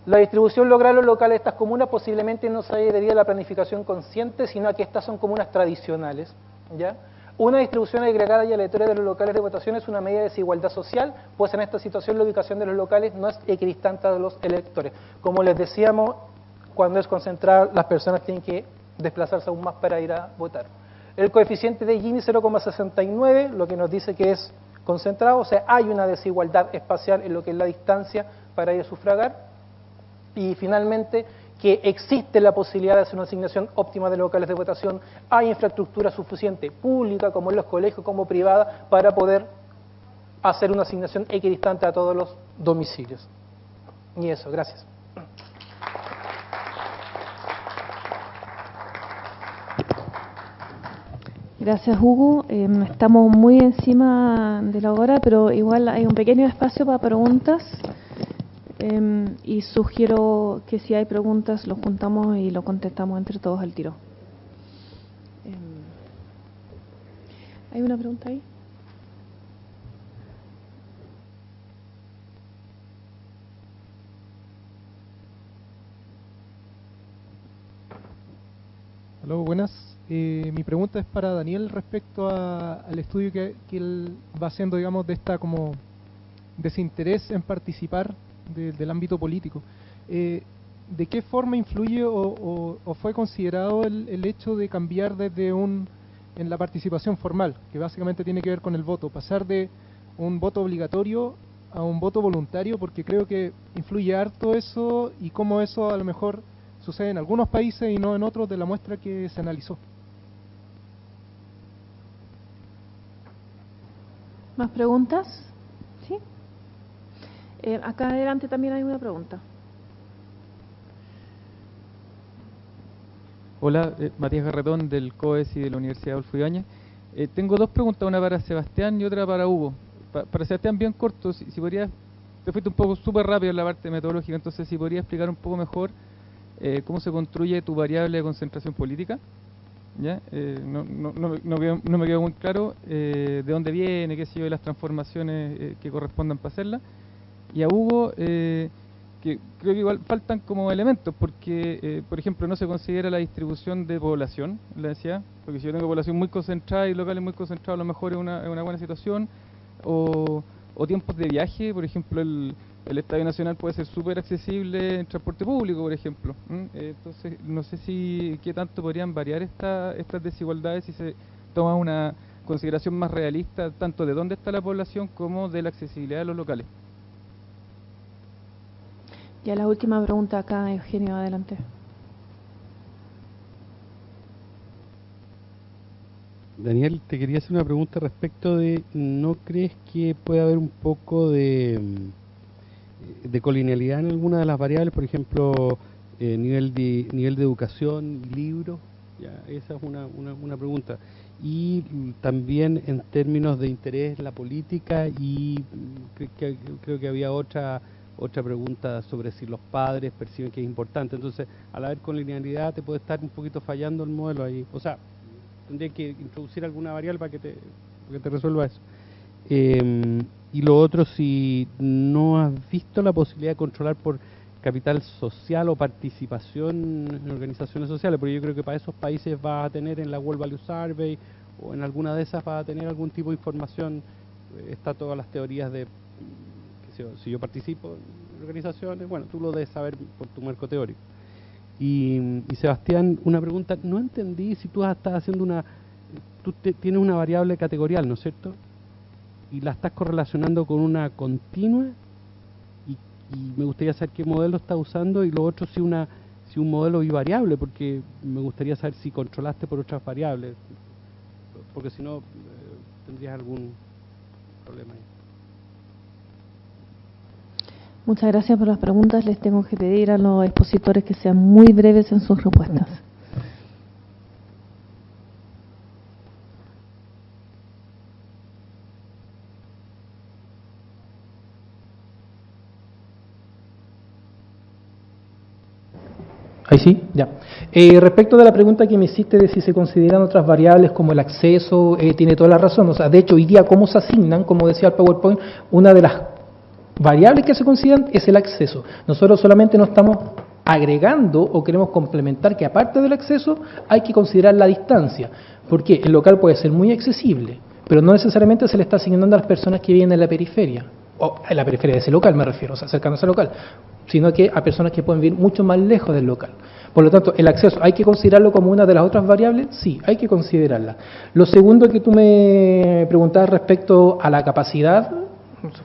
La distribución lograda en los locales de estas comunas posiblemente no se haya debido a la planificación consciente, sino a que estas son comunas tradicionales, ¿ya? Una distribución agregada y aleatoria de los locales de votación es una medida de desigualdad social, pues en esta situación la ubicación de los locales no es equidistante de los electores. Como les decíamos, cuando es concentrada, las personas tienen que desplazarse aún más para ir a votar. El coeficiente de Gini 0,69, lo que nos dice que es concentrado, o sea, hay una desigualdad espacial en lo que es la distancia para ir a sufragar. Y finalmente, que existe la posibilidad de hacer una asignación óptima de locales de votación, hay infraestructura suficiente, pública como en los colegios, como privada, para poder hacer una asignación equidistante a todos los domicilios. Y eso, gracias. Gracias, Hugo. Estamos muy encima de la hora, pero igual hay un pequeño espacio para preguntas. Y sugiero que si hay preguntas lo juntamos y lo contestamos entre todos al tiro. ¿Hay una pregunta ahí? Hola, buenas. Mi pregunta es para Daniel respecto al estudio que él va haciendo, digamos, de esta como desinterés en participar del ámbito político. ¿De qué forma influye o fue considerado el hecho de cambiar en la participación formal, que básicamente tiene que ver con el voto, pasar de un voto obligatorio a un voto voluntario? Porque creo que influye harto eso, y cómo eso a lo mejor sucede en algunos países y no en otros de la muestra que se analizó. ¿Más preguntas? ¿Sí? Acá adelante también hay una pregunta. Hola, Matías Garretón del COES y de la Universidad Adolfo Ibáñez. Tengo dos preguntas, una para Sebastián y otra para Hugo. Para Sebastián, bien corto, si podrías, te fuiste un poco súper rápido en la parte metodológica, entonces si podrías explicar un poco mejor cómo se construye tu variable de concentración política. ¿Ya? No me quedó muy claro de dónde viene, qué sé yo, de las transformaciones que correspondan para hacerla. Y a Hugo, que creo que igual faltan como elementos, porque, por ejemplo, no se considera la distribución de población, le decía, porque si yo tengo población muy concentrada y locales muy concentrados, a lo mejor es una buena situación, o tiempos de viaje, por ejemplo, el Estadio Nacional puede ser súper accesible en transporte público, por ejemplo. Entonces, no sé qué tanto podrían variar estas desigualdades si se toma una consideración más realista, tanto de dónde está la población como de la accesibilidad de los locales. Ya la última pregunta acá, Eugenio, adelante. Daniel, te quería hacer una pregunta respecto de, ¿no crees que puede haber un poco de colonialidad en alguna de las variables? Por ejemplo, nivel de educación y libros. Ya, esa es una pregunta. Y también en términos de interés en la política, y creo que había otra pregunta sobre si los padres perciben que es importante. Entonces, al haber colonialidad te puede estar un poquito fallando el modelo ahí. O sea, tendría que introducir alguna variable para que te resuelva eso. Y lo otro, si no has visto la posibilidad de controlar por capital social o participación en organizaciones sociales, porque yo creo que para esos países vas a tener en la World Value Survey o en alguna de esas vas a tener algún tipo de información. Está todas las teorías de si yo participo en organizaciones, bueno, tú lo debes saber por tu marco teórico. Y Sebastián, una pregunta, no entendí si tú estás haciendo tienes una variable categorial, ¿no es cierto? Y la estás correlacionando con una continua, y me gustaría saber qué modelo estás usando, y lo otro si un modelo bivariable, porque me gustaría saber si controlaste por otras variables, porque si no tendrías algún problema ahí. Muchas gracias por las preguntas. Les tengo que pedir a los expositores que sean muy breves en sus respuestas. Ahí sí, ya. Respecto de la pregunta que me hiciste de si se consideran otras variables como el acceso, tiene toda la razón. O sea, de hecho, hoy día, ¿cómo se asignan? Como decía el PowerPoint, una de las variables que se consideran es el acceso. Nosotros solamente no estamos agregando o queremos complementar que aparte del acceso hay que considerar la distancia, porque el local puede ser muy accesible, pero no necesariamente se le está asignando a las personas que viven en la periferia, o en la periferia de ese local me refiero, o sea, cercano a ese local, sino que a personas que pueden vivir mucho más lejos del local. Por lo tanto, el acceso, ¿hay que considerarlo como una de las otras variables? Sí, hay que considerarla. Lo segundo que tú me preguntabas respecto a la capacidad,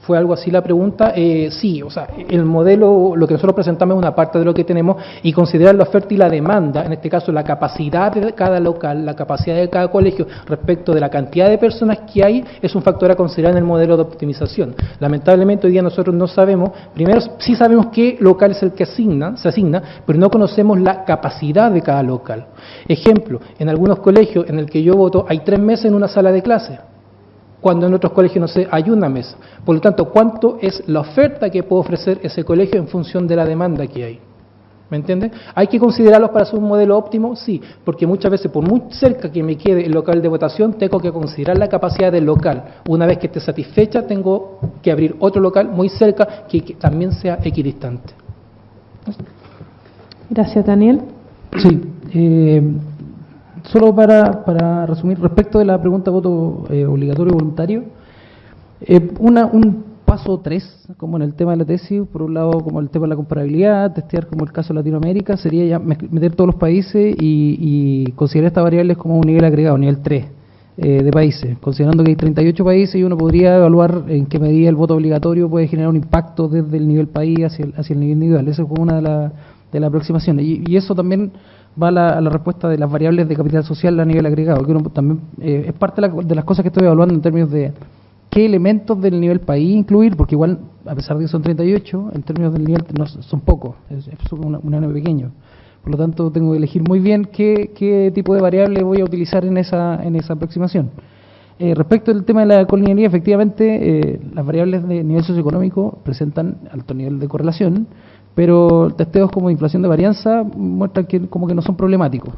¿fue algo así la pregunta? Sí, o sea, el modelo, lo que nosotros presentamos es una parte de lo que tenemos, y considerar la oferta y la demanda, en este caso la capacidad de cada local, la capacidad de cada colegio respecto de la cantidad de personas que hay, es un factor a considerar en el modelo de optimización. Lamentablemente hoy día nosotros no sabemos, primero sí sabemos qué local es el que se asigna, pero no conocemos la capacidad de cada local. Ejemplo, en algunos colegios en el que yo voto hay 3 mesas en una sala de clase, cuando en otros colegios, no sé, hay una mesa. Por lo tanto, ¿cuánto es la oferta que puede ofrecer ese colegio en función de la demanda que hay? ¿Me entiendes? ¿Hay que considerarlos para hacer un modelo óptimo? Sí, porque muchas veces, por muy cerca que me quede el local de votación, tengo que considerar la capacidad del local. Una vez que esté satisfecha, tengo que abrir otro local muy cerca que también sea equidistante. Gracias, Daniel. Sí, solo para resumir, respecto de la pregunta voto obligatorio o voluntario, un paso 3, como en el tema de la tesis, por un lado como el tema de la comparabilidad, testear como el caso de Latinoamérica, sería ya meter todos los países y considerar estas variables como un nivel agregado, nivel 3 de países, considerando que hay 38 países y uno podría evaluar en qué medida el voto obligatorio puede generar un impacto desde el nivel país hacia el nivel individual. Esa es como una de las aproximaciones. Y eso también va a la respuesta de las variables de capital social a nivel agregado, que uno también es parte de las cosas que estoy evaluando en términos de qué elementos del nivel país incluir, porque igual, a pesar de que son 38, en términos del nivel no son pocos, es un número pequeño. Por lo tanto, tengo que elegir muy bien qué tipo de variable voy a utilizar en esa aproximación. Respecto al tema de la colonialidad, efectivamente, las variables de nivel socioeconómico presentan alto nivel de correlación, pero testeos como inflación de varianza muestran que como que no son problemáticos,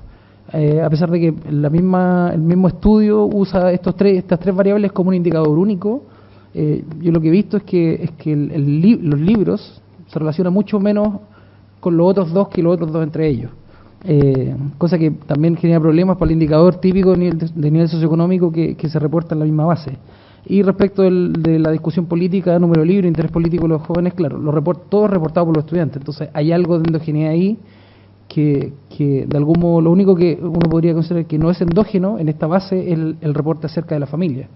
a pesar de que el mismo estudio usa estas tres variables como un indicador único, Yo lo que he visto es que los libros se relacionan mucho menos con los otros dos que los otros dos entre ellos. Cosa que también genera problemas para el indicador típico de nivel socioeconómico que se reporta en la misma base. Y respecto de la discusión política, número libre, interés político de los jóvenes, claro, todo es reportado por los estudiantes. Entonces hay algo de endogeneidad ahí que de algún modo, lo único que uno podría considerar que no es endógeno en esta base es el reporte acerca de la familia,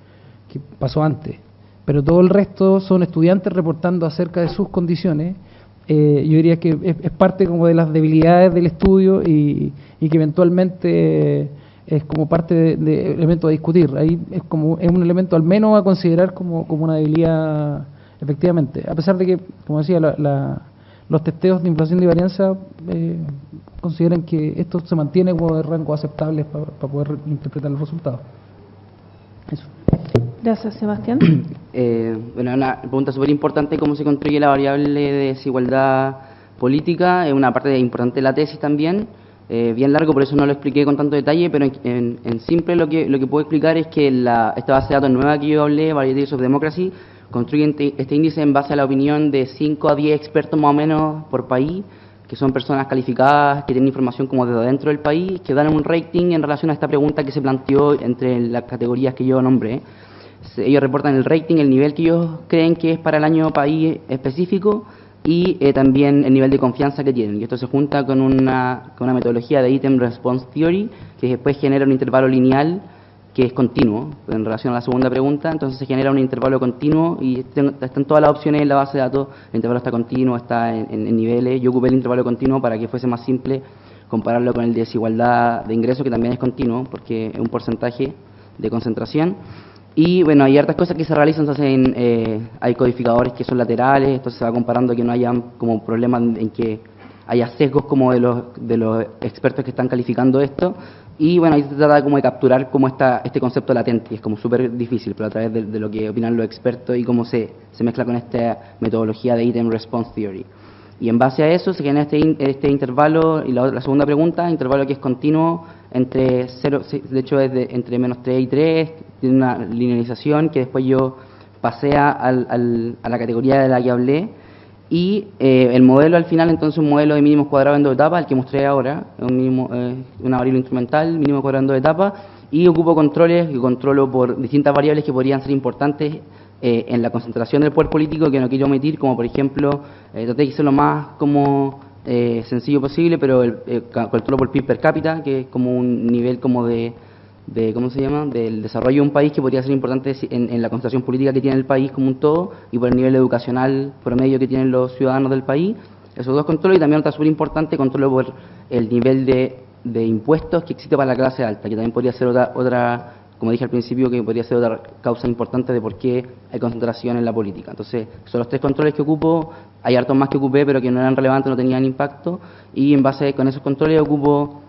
que pasó antes. Pero todo el resto son estudiantes reportando acerca de sus condiciones. Yo diría que es parte como de las debilidades del estudio y que eventualmente es como parte de elemento a discutir. Ahí es un elemento al menos a considerar como una debilidad, efectivamente. A pesar de que, como decía, los testeos de inflación de varianza consideran que esto se mantiene como de rango aceptable para poder interpretar los resultados. Eso. Gracias, Sebastián. Bueno, una pregunta súper importante, ¿cómo se construye la variable de desigualdad política? Es una parte importante de la tesis también, bien largo, por eso no lo expliqué con tanto detalle, pero en simple lo que puedo explicar es que esta base de datos nueva que yo hablé, Varieties of Democracy, construye este índice en base a la opinión de 5 a 10 expertos más o menos por país, que son personas calificadas, que tienen información como desde adentro del país, que dan un rating en relación a esta pregunta que se planteó entre las categorías que yo nombré. Ellos reportan el rating, el nivel que ellos creen que es para el año país específico y también el nivel de confianza que tienen. Y esto se junta con una metodología de Item Response Theory que después genera un intervalo lineal que es continuo en relación a la segunda pregunta. Entonces se genera un intervalo continuo y están todas las opciones en la base de datos. El intervalo está continuo, está en niveles. Yo ocupé el intervalo continuo para que fuese más simple compararlo con el de desigualdad de ingreso, que también es continuo porque es un porcentaje de concentración. Y bueno, hay hartas cosas que se realizan, hay codificadores que son laterales, entonces se va comparando que no haya como problemas en que haya sesgos como de los expertos que están calificando esto. Y bueno, ahí se trata como de capturar cómo está este concepto latente, y es como súper difícil, pero a través de lo que opinan los expertos y cómo se mezcla con esta metodología de Item Response Theory. Y en base a eso se genera este intervalo, y la segunda pregunta, intervalo que es continuo entre 0, de hecho es entre menos 3 y 3, tiene una linealización que después yo pasé a la categoría de la que hablé, y el modelo al final, entonces, un modelo de mínimos cuadrados en 2 etapas, el que mostré ahora, una variable instrumental, mínimo cuadrado en 2 etapas, y ocupo controles que controlo por distintas variables que podrían ser importantes en la concentración del poder político, que no quiero omitir, como por ejemplo, traté de ser lo más como sencillo posible, pero controlo por PIB per cápita, que es como un nivel como de ¿cómo se llama?, del desarrollo de un país que podría ser importante en la concentración política que tiene el país como un todo, y por el nivel educacional promedio que tienen los ciudadanos del país. Esos dos controlos, y también otra súper importante, controlo por el nivel de impuestos que existe para la clase alta, que también podría ser otra, como dije al principio, que podría ser otra causa importante de por qué hay concentración en la política. Entonces, son los 3 controles que ocupo, hay hartos más que ocupé, pero que no eran relevantes, no tenían impacto, y en base con esos controles ocupo,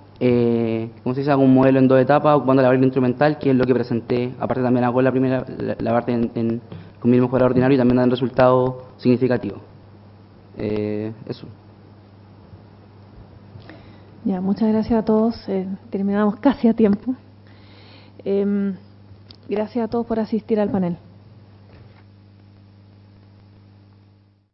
¿cómo se dice?, hago un modelo en 2 etapas, ocupando la variable instrumental, que es lo que presenté. Aparte también hago la primera, la parte con mínimo cuadrado ordinario, y también dan resultados significativos. Eso. Ya, muchas gracias a todos. Terminamos casi a tiempo. Gracias a todos por asistir al panel.